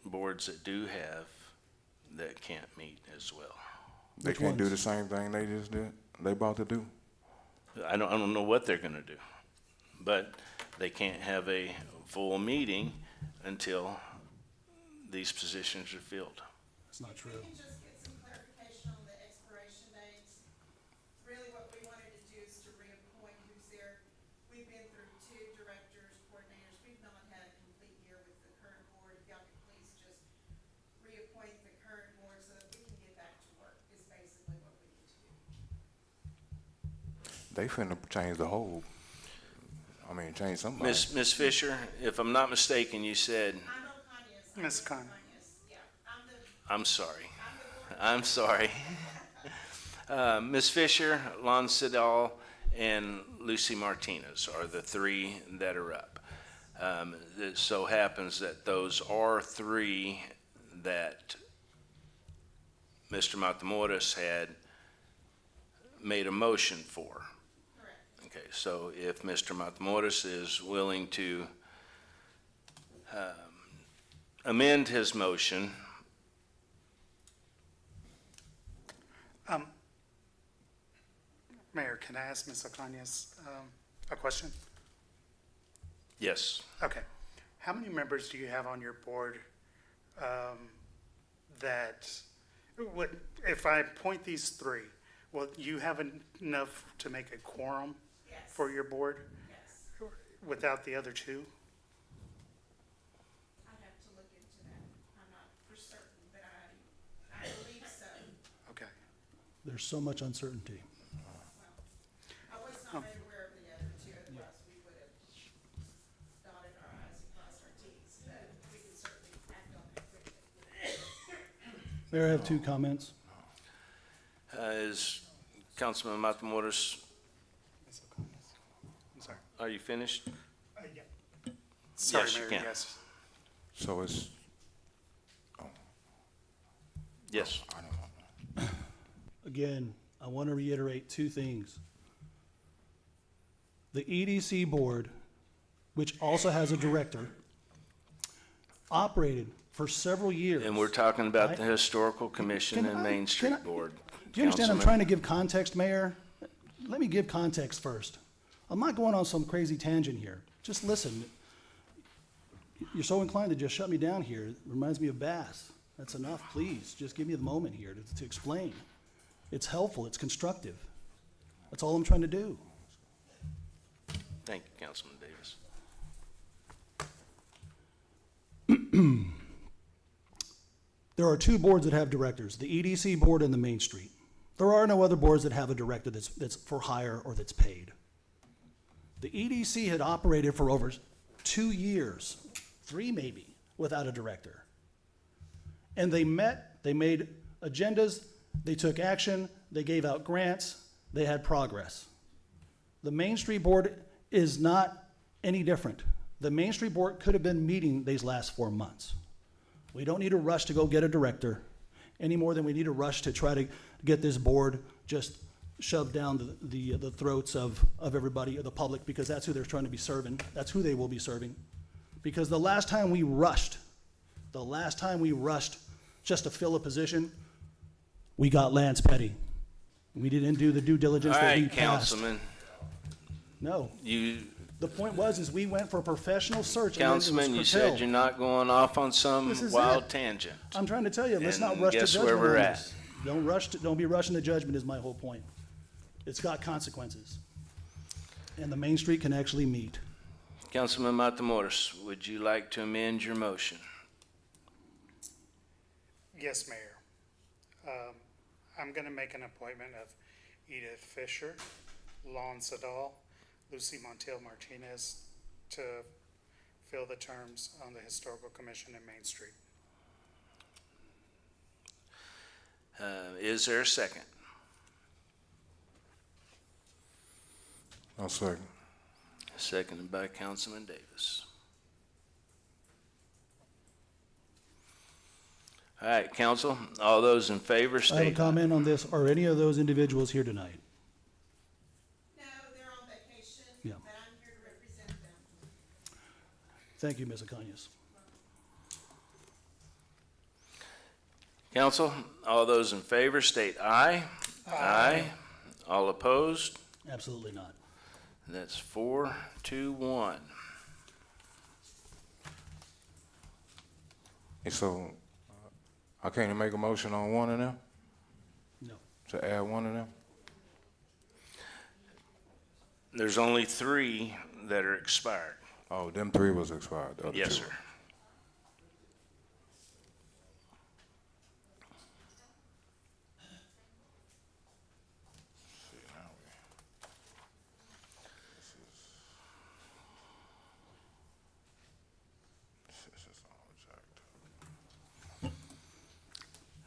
boards that do have, that can't meet as well. they Which can't do ones? the same thing they just did, they about to do. I don't know what they're gonna do, but they can't have a full meeting until these positions are filled. That's not true. we can just get some clarification on the expiration dates. Really what we wanted to do is to reappoint who's there. We've been through 2 directors, coordinators. We've not had a complete year with the current board. If y'all could please just reappoint the current board so that we can get back to work is basically what we need to do. They finna change the whole, change somebody. Ms. Fisher, if I'm not mistaken, you said, I'm O'Connors. Ms. O'Connor. Yeah, I'm the I'm sorry. Ms. Fisher, Lon Sedal, and Lucy Martinez are the 3 that are up. It so happens that those are 3 that Mr. Matamoros had made a motion for. Okay, so if Mr. Matamoros is willing to amend his motion, Mayor, can I ask Ms. Ocañas a question? yes. Okay. How many members do you have on your board that, if I appoint these 3, will you have enough to make a quorum Yes. for your board Yes, without the other 2? I'd have to look into that. I'm not for certain, but I believe so. Okay. There's so much uncertainty. I was not made aware of the other 2, otherwise we would have dotted our i's and crossed our t's, but we can certainly act on that quickly. Mayor, I have 2 comments. Is Councilman Matamoros, Ms. Ocañas. I'm sorry. are you finished? Yeah. Sorry, Yes, you Mayor, can. yes. So it's, Yes. I don't know. Again, I want to reiterate 2 things. The EDC board, which also has a director, operated for several years. And we're talking about the Historical Commission Can and I- Main can Street I- Board. Do you understand I'm Councilman. trying to give context, Mayor? Let me give context first. I'm not going on some crazy tangent here. Just listen. You're so inclined to just shut me down here. It reminds me of Bass. That's enough, please. Just give me the moment here to explain. It's helpful, it's constructive. That's all I'm trying to do. Thank you, Councilman Davis. There are two boards that have directors, the EDC board and the Main Street. There are no other boards that have a director that's for hire or that's paid. The EDC had operated for over 2 years, 3 maybe, without a director. And they met, they made agendas, they took action, they gave out grants, they had progress. The Main Street Board is not any different. The Main Street Board could have been meeting these last 4 months. We don't need to rush to go get a director any more than we need to rush to try to get this board just shoved down the throats of everybody, of the public, because that's who they're trying to be serving. That's who they will be serving. Because the last time we rushed just to fill a position, we got Lance Petty. We didn't do the due diligence All that he right, passed. Councilman, No. you, The point was we went for a professional search. And then it was Councilman, you said curtailed. you're not going off on some This is wild it. tangent. I'm trying to tell you, let's not And rush to guess judgment where we're on at. this. Don't be rushing to judgment is my whole point. It's got consequences. And the Main Street can actually meet. Councilman Matamoros, would you like to amend your motion? Yes, Mayor. I'm going to make an appointment of Edith Fisher, Lon Sedal, Lucy Montiel Martinez to fill the terms on the Historical Commission in Main Street. Is there a second? I'll second. Seconded by Councilman Davis. All right, council, all those in favor I have a state aye. comment on this. Are any of those individuals here tonight? No, they're on vacation, Yeah. but I'm here to represent them. Thank you, Ms. Acanias. Council, all those in favor state aye. Aye. All opposed? Absolutely not. That's 4-1. And so, I can't make a motion on one of them, No. to add one of them? There's only 3 that are expired. Oh, them 3 was expired, the other Yes, 2. sir.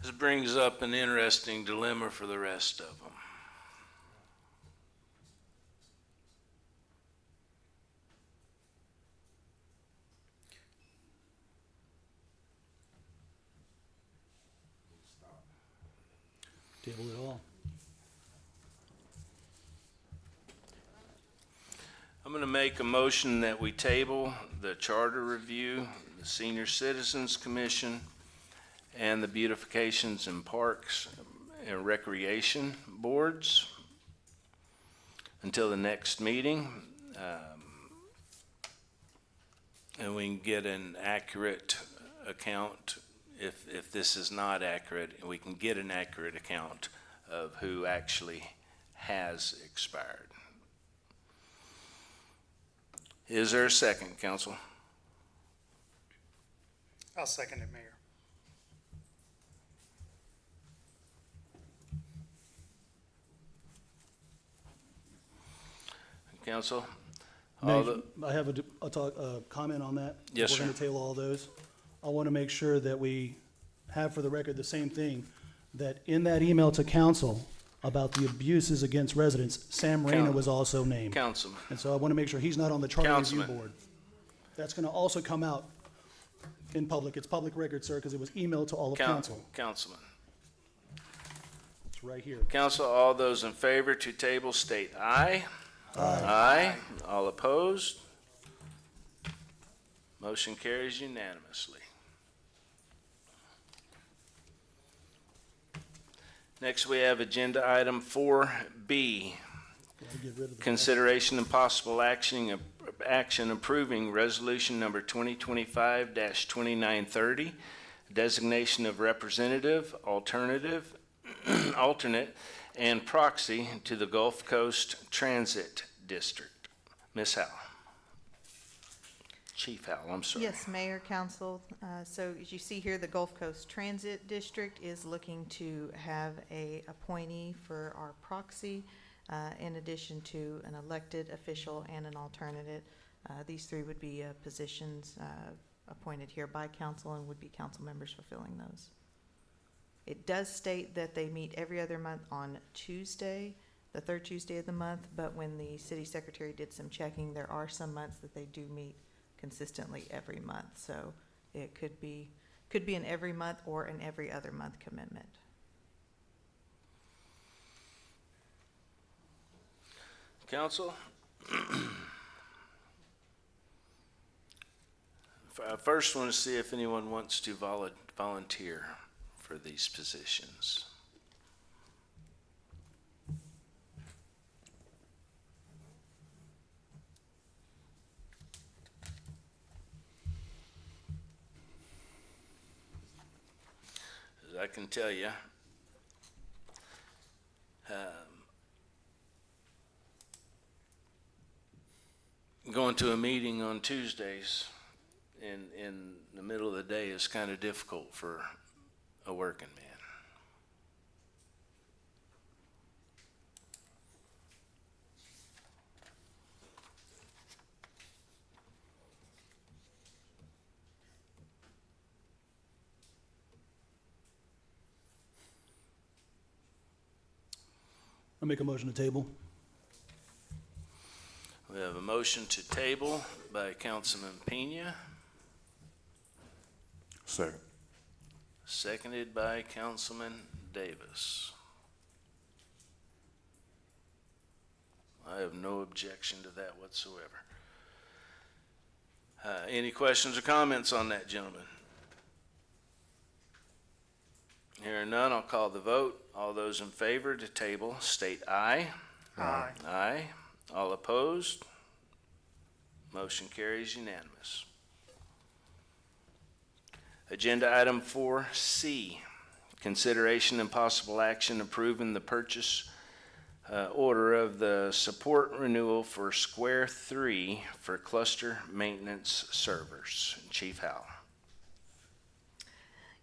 This brings up an interesting dilemma for the rest of them. Table it all. I'm going to make a motion that we table the charter review, the Senior Citizens Commission, and the Beautifications and Parks and Recreation Boards until the next meeting. And we can get an accurate account. If this is not accurate, we can get an accurate account of who actually has expired. Is there a second, council? I'll second it, Mayor. Council? All Mayor, the, I have a comment on that. Yes, We're sir. going to table all those. I want to make sure that we have for the record the same thing, that in that email to council about the abuses against residents, Sam Rayner Count- was also named. Councilman, And so I want to make sure he's not on the charter review Councilman. board. That's going to also come out in public. It's public record, sir, because it was emailed to all of council. Councilman. It's right here. Council, all those in favor to table state aye. Aye. All opposed? Motion carries unanimously. Next, we have agenda item 4B. Gotta get rid of the- Consideration and possible action approving resolution number 2025-2930, designation of representative, alternate, and proxy to the Gulf Coast Transit District. Ms. Howell. Chief Howell, I'm sorry. Yes, Mayor, Council. So as you see here, the Gulf Coast Transit District is looking to have a appointee for our proxy, in addition to an elected official and an alternate. These three would be positions appointed here by council and would be council members fulfilling those. It does state that they meet every other month on Tuesday, the third Tuesday of the month, but when the city secretary did some checking, there are some months that they do meet consistently every month. So it could be an every month or an every other month commitment. Council? I first want to see if anyone wants to volunteer for these positions. As I can tell you, going to a meeting on Tuesdays in the middle of the day is kind of difficult for a working man. I'll make a motion to table. We have a motion to table by Councilman Pena, Second. seconded by Councilman Davis. I have no objection to that whatsoever. Any questions or comments on that, gentlemen? Hearing none, I'll call the vote. All those in favor to table, state aye. Aye. Aye. All opposed? Motion carries unanimous. Agenda item 4C, consideration and possible action approving the purchase order of the support renewal for Square 3 for cluster maintenance servers. Chief Howell.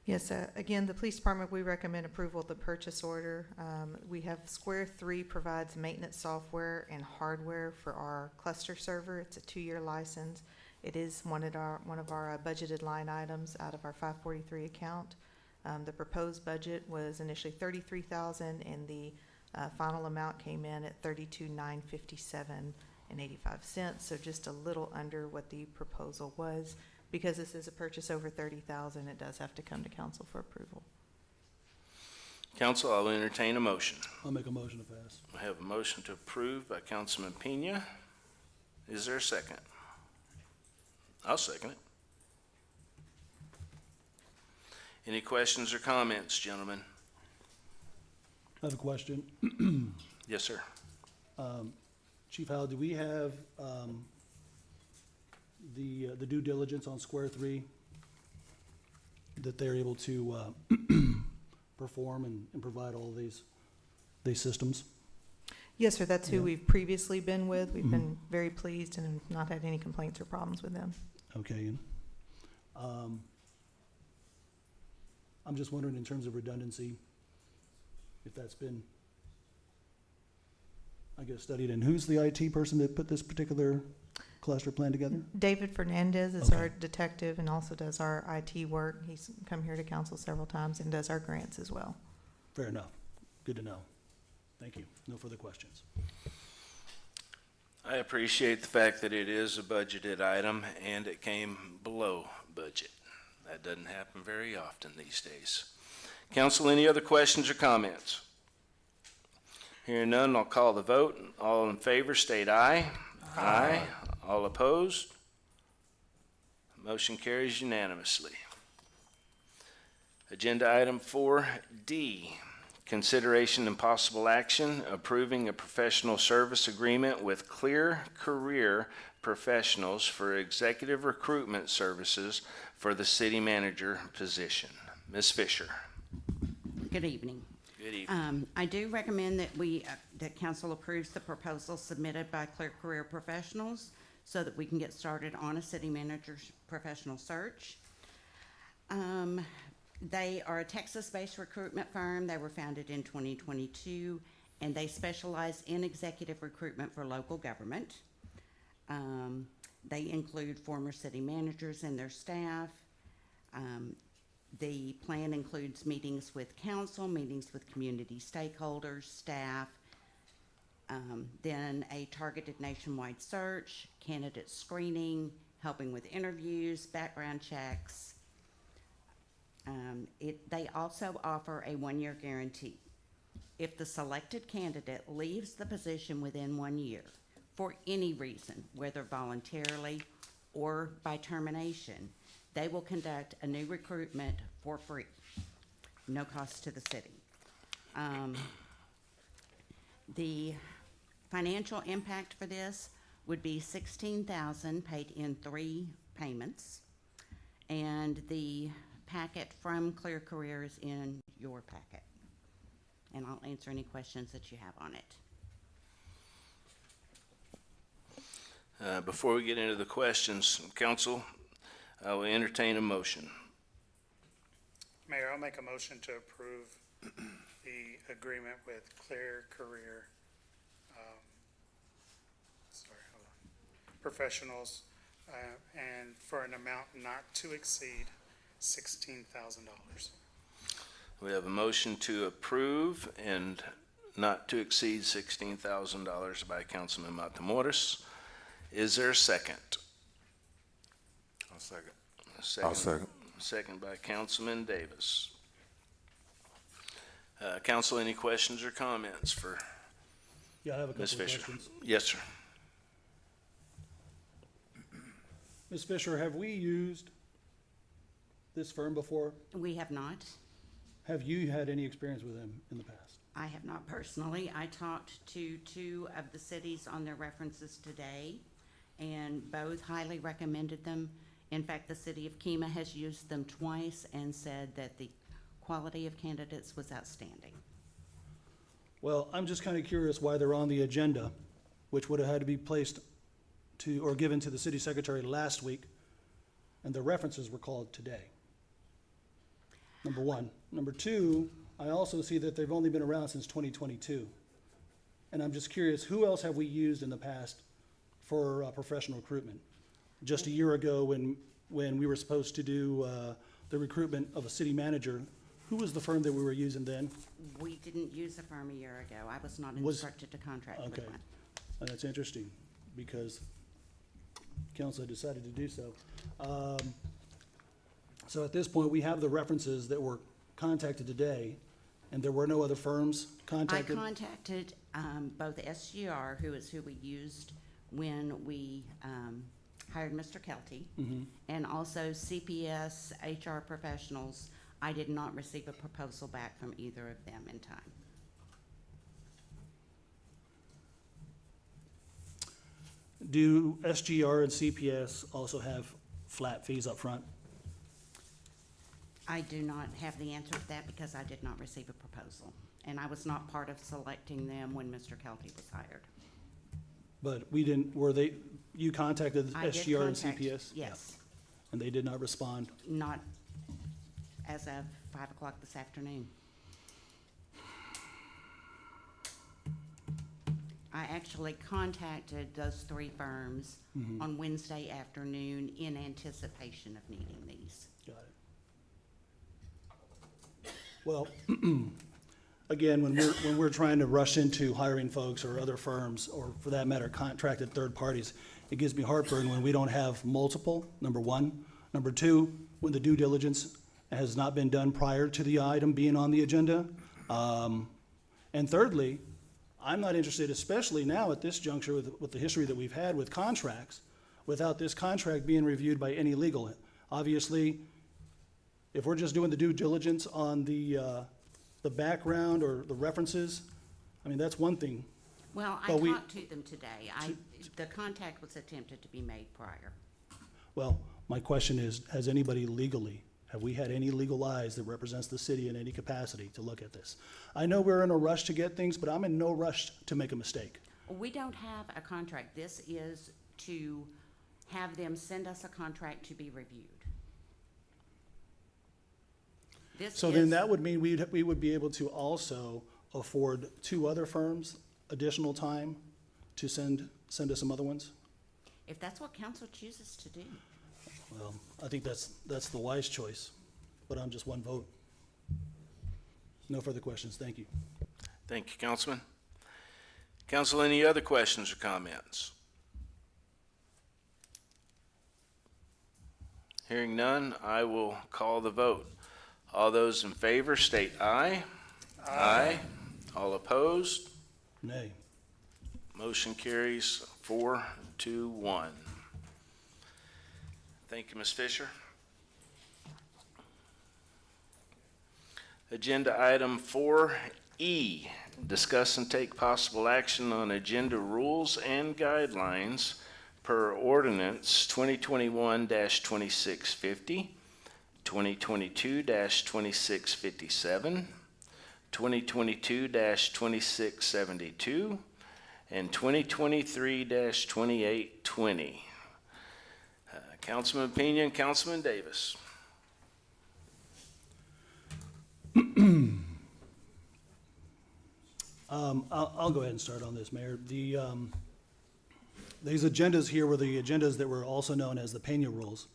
Yes, again, the police department, we recommend approval of the purchase order. We have Square 3 provides maintenance software and hardware for our cluster server. It's a 2-year license. It is one of our budgeted line items out of our 543 account. The proposed budget was initially $33,000, and the final amount came in at $32,957.85. So just a little under what the proposal was. Because this is a purchase over $30,000, it does have to come to council for approval. Council, I'll entertain a motion. I'll make a motion to pass. I have a motion to approve by Councilman Pena. Is there a second? I'll second it. Any questions or comments, gentlemen? I have a question. Yes, sir. Chief Howell, do we have the due diligence on Square 3 that they're able to perform and provide all these systems? Yes, sir, that's who Yeah. we've previously been with. We've been very pleased and have not had any complaints or problems with them. Okay. I'm just wondering in terms of redundancy, if that's been, I guess, studied, and who's the IT person that put this particular cluster plan together? David Fernandez is Okay. our detective and also does our IT work. He's come here to council several times and does our grants as well. Fair enough. Good to know. Thank you. No further questions. I appreciate the fact that it is a budgeted item and it came below budget. That doesn't happen very often these days. Council, any other questions or comments? Hearing none, I'll call the vote. All in favor, state aye. Aye. All opposed? Motion carries unanimously. Agenda item 4D, Consideration and possible action approving a professional service agreement with Clear Career Professionals for executive recruitment services for the city manager position. Ms. Fisher. Good evening. Good evening. I do recommend that that council approves the proposal submitted by Clear Career Professionals so that we can get started on a city manager's professional search. They are a Texas-based recruitment firm. They were founded in 2022, and they specialize in executive recruitment for local government. They include former city managers and their staff. The plan includes meetings with council, meetings with community stakeholders, staff, then a targeted nationwide search, candidate screening, helping with interviews, background checks. They also offer a one-year guarantee. If the selected candidate leaves the position within 1 year for any reason, whether voluntarily or by termination, they will conduct a new recruitment for free, no cost to the city. The financial impact for this would be $16,000 paid in 3 payments, and the packet from Clear Career is in your packet, and I'll answer any questions that you have on it. Before we get into the questions, council, I will entertain a motion. Mayor, I'll make a motion to approve the agreement with Clear Career, professionals, and for an amount not to exceed $16,000. We have a motion to approve and not to exceed $16,000 by Councilman Matamoros. Is there a second? I'll second. Second. I'll second. Second by Councilman Davis. Council, any questions or comments for Yeah, I have a couple Ms. of Fisher? questions. Yes, sir. Ms. Fisher, have we used this firm before? We have not. Have you had any experience with them in the past? I have not personally. I talked to 2 of the cities on their references today, and both highly recommended them. In fact, the city of Kemah has used them twice and said that the quality of candidates was outstanding. Well, I'm just kind of curious why they're on the agenda, which would have had to be placed to, or given to the city secretary last week, and the references were called today. Number one. Number two, I also see that they've only been around since 2022. And I'm just curious, who else have we used in the past for professional recruitment? Just a year ago, when we were supposed to do the recruitment of a city manager, who was the firm that we were using then? We didn't use a firm a year ago. I was not Was- instructed to contract with Okay. one. That's interesting, because council had decided to do so. So at this point, we have the references that were contacted today, and there were no other firms contacted? I contacted both SGR, who is who we used when we hired Mr. Kelty, and also CPS HR Professionals. I did not receive a proposal back from either of them in time. Do SGR and CPS also have flat fees up front? I do not have the answer to that because I did not receive a proposal, and I was not part of selecting them when Mr. Kelty was hired. But you contacted I did SGR and contact- CPS? Yes, And they did not respond? not as of 5 o'clock this afternoon. I actually contacted those 3 firms on Wednesday afternoon in anticipation of needing these. Got it. Well, again, when we're trying to rush into hiring folks or other firms, or for that matter, contracted third parties, it gives me heartburn when we don't have multiple, number one. Number two, when the due diligence has not been done prior to the item being on the agenda. And thirdly, I'm not interested, especially now at this juncture with the history that we've had with contracts, without this contract being reviewed by any legal. Obviously, if we're just doing the due diligence on the the background or the references, I mean, that's one thing. Well, I But we- talked to them today. The contact was attempted to be made prior. Well, my question is, has anybody legally, have we had any legal eyes that represents the city in any capacity to look at this? I know we're in a rush to get things, but I'm in no rush to make a mistake. We don't have a contract. This is to have them send us a contract to be reviewed. This So then is- that would mean we would be able to also afford 2 other firms additional time to send us some other ones? If that's what council chooses to do. Well, I think that's the wise choice, but I'm just one vote. No further questions, thank you. Thank you, Councilman. Council, any other questions or comments? Hearing none, I will call the vote. All those in favor state aye. Aye. All opposed? Nay. Motion carries 4-1. Thank you, Ms. Fisher. Agenda item 4E, discuss and take possible action on agenda rules and guidelines per ordinance 2021-2650, 2022-2657, 2022-2672, and 2023-2820. Councilman Pena, Councilman Davis. I'll go ahead and start on this, Mayor. These agendas here were the agendas that were also known as the Pena rules,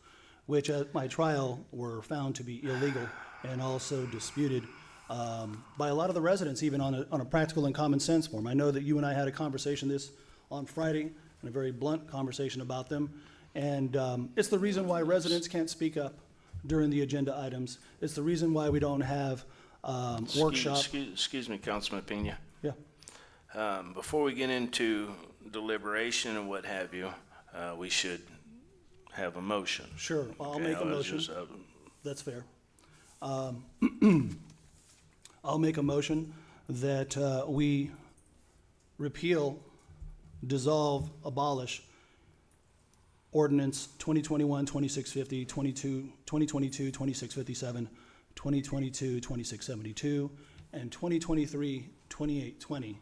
which at my trial were found to be illegal and also disputed by a lot of the residents, even on a practical and common sense form. I know that you and I had a conversation this on Friday, and a very blunt conversation about them. And it's the reason why residents can't speak up during the agenda items. It's the reason why we don't have workshop. Excuse me, Councilman Pena. Yeah. Before we get into deliberation and what have you, we should have a motion. Sure, I'll Okay, make a I was motion. just, That's fair. I'll make a motion that we repeal, dissolve, abolish ordinance 2021-2650, 2022-2657, 2022-2672, and 2023-2820,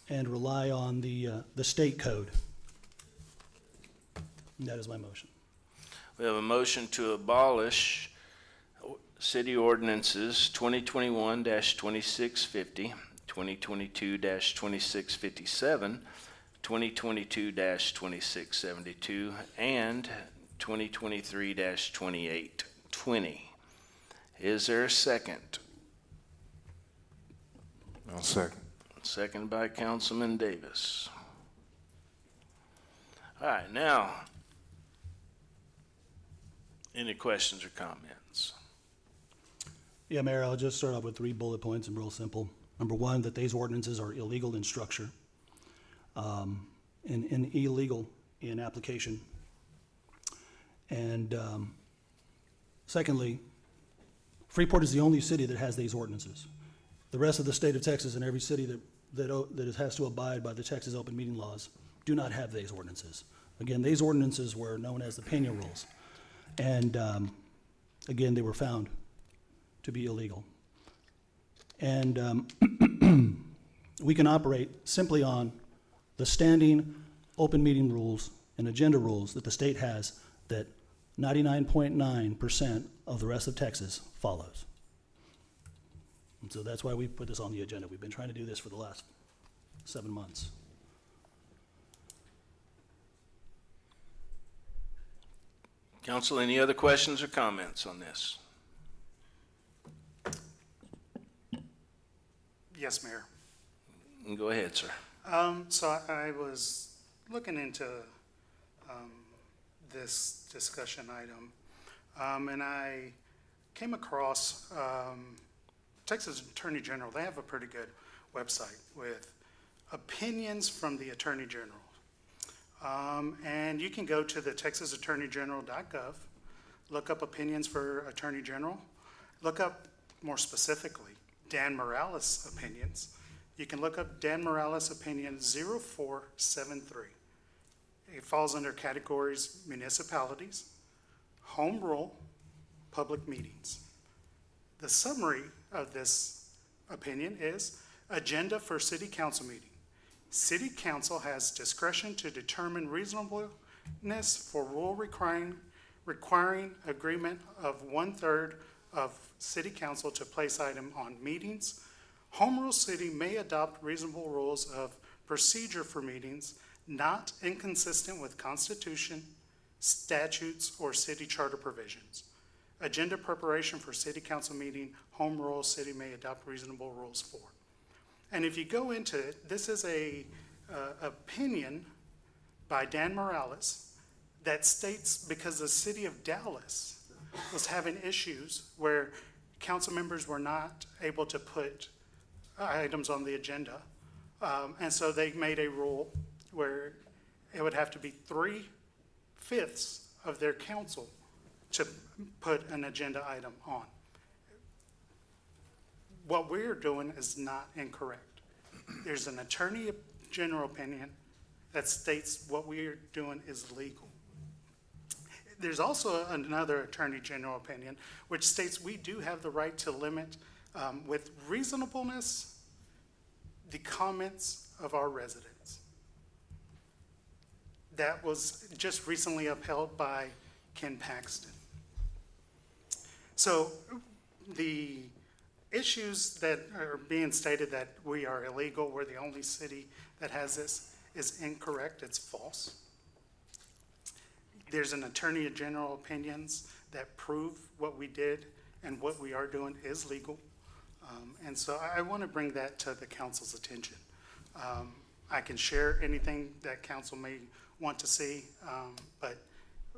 and rely on the state code. And that is my motion. We have a motion to abolish city ordinances 2021-2650, 2022-2657, 2022-2672, and 2023-2820. Is there a second? I'll second. Second by Councilman Davis. All right, now, any questions or comments? Yeah, Mayor, I'll just start off with 3 bullet points and real simple. Number 1, that these ordinances are illegal in structure, and illegal in application. And secondly, Freeport is the only city that has these ordinances. The rest of the state of Texas and every city that has to abide by the Texas open meeting laws do not have these ordinances. Again, these ordinances were known as the Pena rules. And again, they were found to be illegal. And we can operate simply on the standing open meeting rules and agenda rules that the state has that 99.9% of the rest of Texas follows. And so that's why we put this on the agenda. We've been trying to do this for the last 7 months. Council, any other questions or comments on this? Yes, Mayor. Go ahead, sir. So I was looking into this discussion item, and I came across Texas Attorney General. They have a pretty good website with opinions from the Attorney General. And you can go to the texasattorneygeneral.gov, look up opinions for Attorney General, look up more specifically Dan Morales opinions, you can look up Dan Morales opinion 0473. It falls under categories municipalities, home rule, public meetings. The summary of this opinion is agenda for city council meeting. City council has discretion to determine reasonableness for rule requiring agreement of 1/3 of city council to place item on meetings. Home rule city may adopt reasonable rules of procedure for meetings not inconsistent with Constitution, statutes, or city charter provisions. Agenda preparation for city council meeting, home rule city may adopt reasonable rules for. And if you go into it, this is a opinion by Dan Morales that states because the city of Dallas was having issues where council members were not able to put items on the agenda. And so they made a rule where it would have to be 3/5 of their council to put an agenda item on. What we're doing is not incorrect. There's an attorney general opinion that states what we are doing is legal. There's also another attorney general opinion which states we do have the right to limit with reasonableness the comments of our residents. That was just recently upheld by Ken Paxton. So the issues that are being stated that we are illegal, we're the only city that has this, is incorrect, it's false. There's an attorney general opinions that prove what we did and what we are doing is legal. And so I want to bring that to the council's attention. I can share anything that council may want to see, but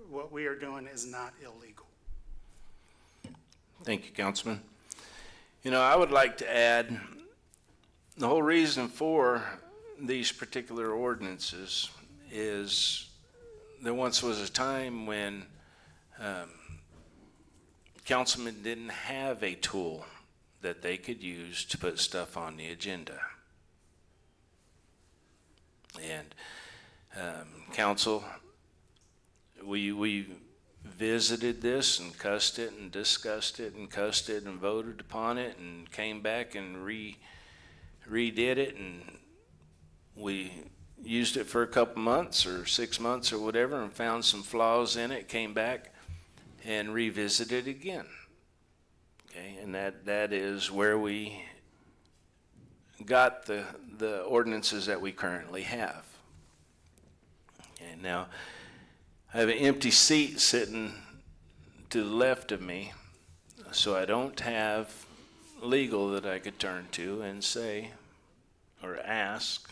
what we are doing is not illegal. Thank you, Councilman. You know, I would like to add, the whole reason for these particular ordinances is there once was a time when councilmen didn't have a tool that they could use to put stuff on the agenda. And council, we visited this and cussed it and discussed it and cussed it and voted upon it and came back and redid it, and we used it for a couple months or 6 months or whatever and found some flaws in it, came back and revisited it again. Okay, and that is where we got the ordinances that we currently have. Okay, now I have an empty seat sitting to the left of me, so I don't have legal that I could turn to and say or ask,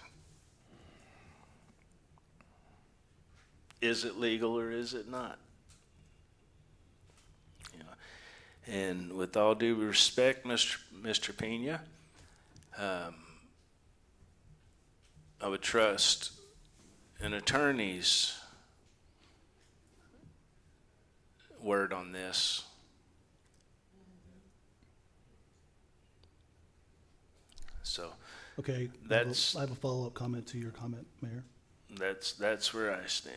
is it legal or is it not? You know, and with all due respect, Mr. Pena, I would trust an attorney's word on this. So Okay, that's I have a follow-up comment to your comment, Mayor. that's where I stand.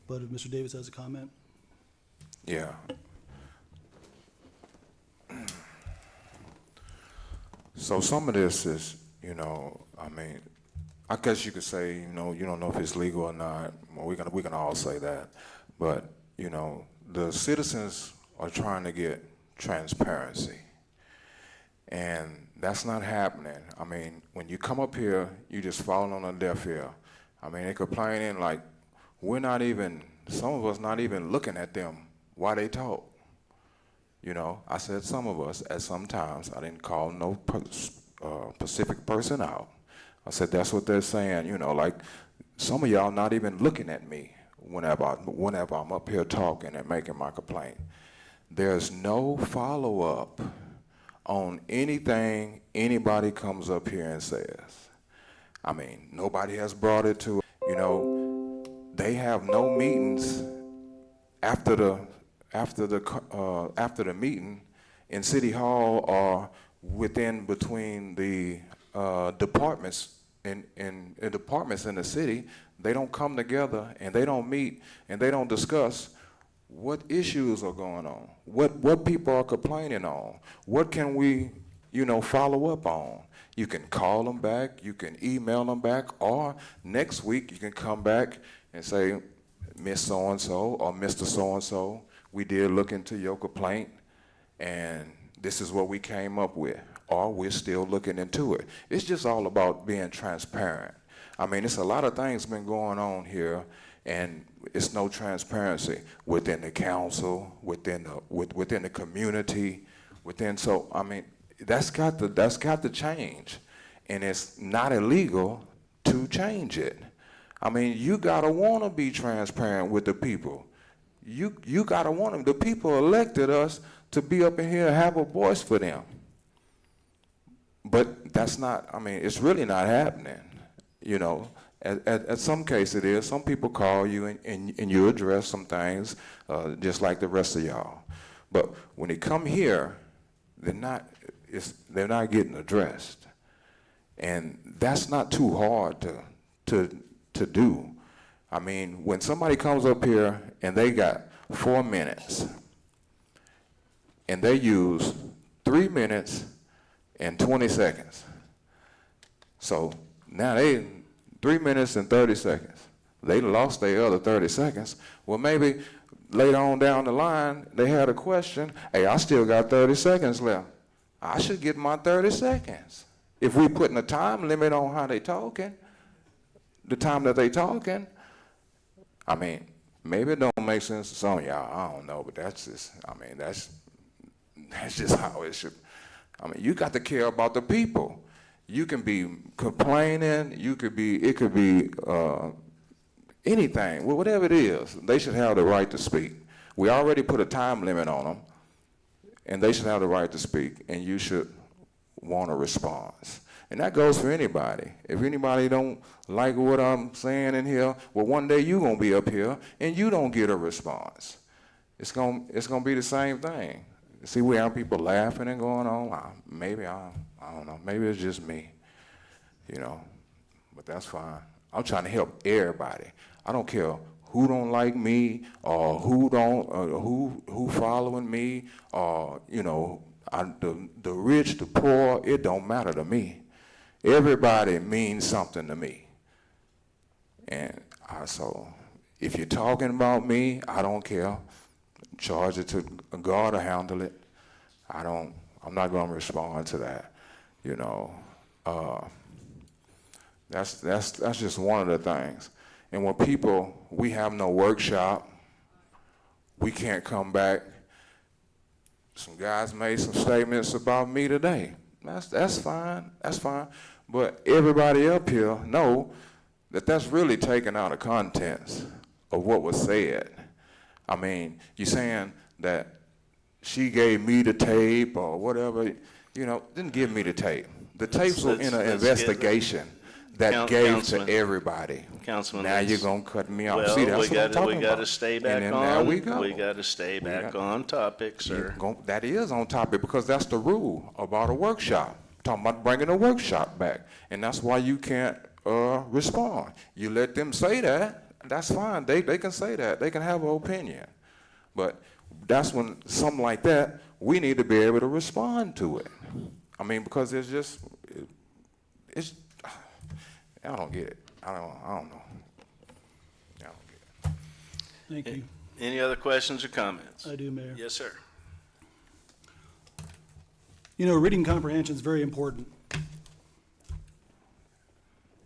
But if Mr. Davis has a comment? Yeah. So some of this is, you know, I mean, I guess you could say, you know, you don't know if it's legal or not. Well, we can all say that. But, you know, the citizens are trying to get transparency. And that's not happening. I mean, when you come up here, you just fall on a deaf ear. I mean, they're complaining like we're not even, some of us not even looking at them while they talk. You know, I said some of us at some times. I didn't call no specific person out. I said that's what they're saying. You know, like some of y'all not even looking at me whenever I'm up here talking and making my complaint. There's no follow-up on anything anybody comes up here and says. I mean, nobody has brought it to, you know, they have no meetings after the meeting in City Hall or between the departments in departments in the city. They don't come together and they don't meet and they don't discuss what issues are going on, what people are complaining on, what can we, follow up on. You can call them back, you can email them back, or next week you can come back and say, Miss So-and-so or Mr. So-and-so, we did look into your complaint and this is what we came up with, or we're still looking into it. It's just all about being transparent. I mean, it's a lot of things been going on here, and it's no transparency within the council, within the community, so I mean, that's got to change, and it's not illegal to change it. I mean, you gotta want to be transparent with the people. You gotta want them. The people elected us to be up in here and have a voice for them. But that's not. I mean, it's really not happening. At some case it is. Some people call you and you address some things, just like the rest of y'all. But when they come here, they're not getting addressed, and that's not too hard to do. I mean, when somebody comes up here and they got 4 minutes, and they use 3 minutes and 20 seconds, so now they 3 minutes and 30 seconds. They lost their other 30 seconds. Well, maybe later on down the line, they had a question. Hey, I still got 30 seconds left. I should get my 30 seconds. If we putting a time limit on how they talking, the time that they talking, I mean, maybe it don't make sense to some of y'all. I don't know, but that's just how it should. I mean, you got to care about the people. You can be complaining, it could be anything, whatever it is, they should have the right to speak. We already put a time limit on them, and they should have the right to speak, and you should want a response. And that goes for anybody. If anybody don't like what I'm saying in here, well, one day you're gonna be up here and you don't get a response. It's gonna be the same thing. See, we have people laughing and going on. Maybe I don't know. Maybe it's just me, but that's fine. I'm trying to help everybody. I don't care who don't like me or who following me or, the rich, the poor, it don't matter to me. Everybody means something to me. And so if you're talking about me, I don't care. Charge it to God to handle it. I'm not going to respond to that. That's just one of the things. And when we have no workshop, we can't come back. Some guys made some statements about me today. That's fine. But everybody up here know that that's really taken out of context of what was said. I mean, you're saying that she gave me the tape or whatever, didn't give me the tape. The tapes were in an investigation that gave to everybody. Councilman, now you're going to cut me off. Well, See, that's what I'm talking we got to about. stay back And then on. there we go. We got to stay back on topic, sir. That is on topic because that's the rule about a workshop. Talking about bringing a workshop back. And that's why you can't respond. You let them say that, that's fine. They can say that. They can have an opinion. But that's when something like that, we need to be able to respond to it. I mean, because I don't get it. I don't know. I don't get it. Thank you. Any other questions or comments? I do, Mayor. Yes, sir. Reading comprehension is very important. If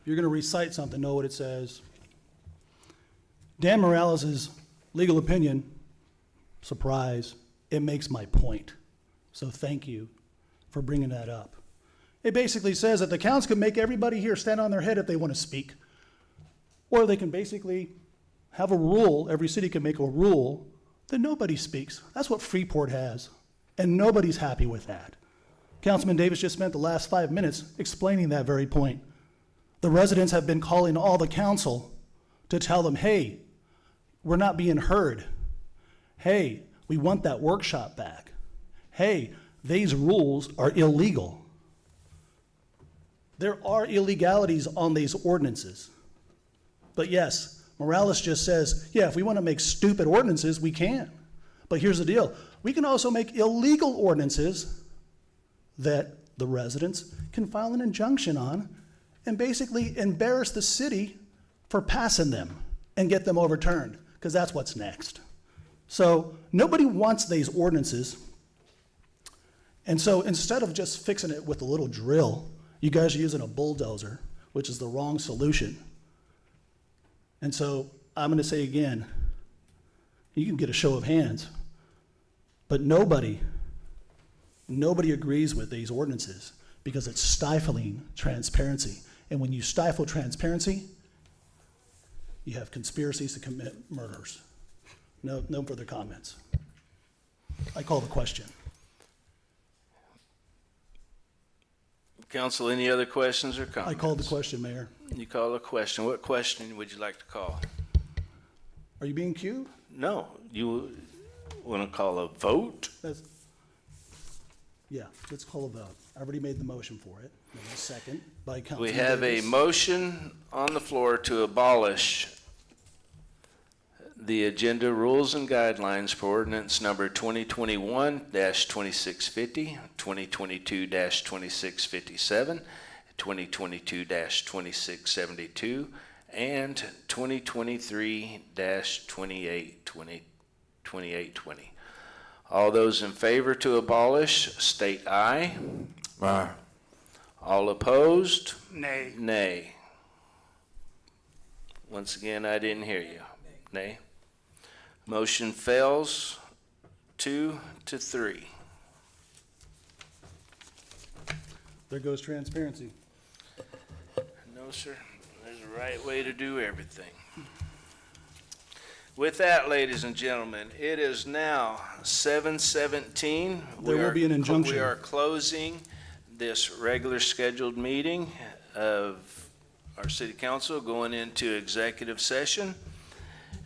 you're going to recite something, know what it says. Dan Morales' legal opinion, surprise, it makes my point. So thank you for bringing that up. It basically says that the council can make everybody here stand on their head if they want to speak. Or they can basically have a rule, every city can make a rule that nobody speaks. That's what Freeport has. And nobody's happy with that. Councilman Davis just spent the last 5 minutes explaining that very point. The residents have been calling all the council to tell them, hey, we're not being heard. Hey, we want that workshop back. Hey, these rules are illegal. There are illegalities on these ordinances. But yes, Morales just says, yeah, if we want to make stupid ordinances, we can. But here's the deal. We can also make illegal ordinances that the residents can file an injunction on and basically embarrass the city for passing them and get them overturned, because that's what's next. So nobody wants these ordinances. And so instead of just fixing it with a little drill, you guys are using a bulldozer, which is the wrong solution. And so I'm going to say again, you can get a show of hands, but nobody agrees with these ordinances because it's stifling transparency. And when you stifle transparency, you have conspiracies to commit murders. No further comments. I call the question. Council, any other questions or comments? I called the question, Mayor. You call a question. What question would you like to call? Are you being cued? No, you want to call a vote? Yeah, let's call a vote. I already made the motion for it. There's a second by Councilman We have a Davis. motion on the floor to abolish the agenda rules and guidelines for ordinance number 2021-2650, 2022-2657, 2022-2672, and 2023-2820. All those in favor to abolish, state aye. Aye. All opposed? Nay. Nay. Once again, I didn't hear you. Nay. Motion fails 2-3. There goes transparency. No, sir. There's a right way to do everything. With that, ladies and gentlemen, it is now 7:17. There will be an injunction. We are closing this regular scheduled meeting of our city council, going into executive session.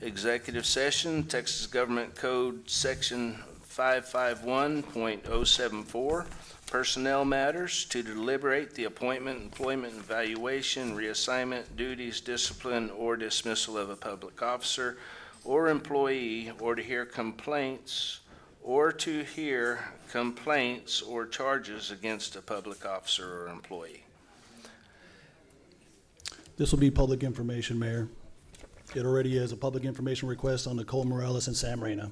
Executive session, Texas Government Code Section 551.074, personnel matters, to deliberate the appointment, employment, evaluation, reassignment, duties, discipline, or dismissal of a public officer or employee, or to hear complaints or charges against a public officer or employee. This will be public information, Mayor. It already is a public information request on Nicole Morales and Sam Reyna.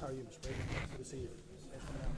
How are you, Mr. Baker? Good to see you. Thanks for coming out.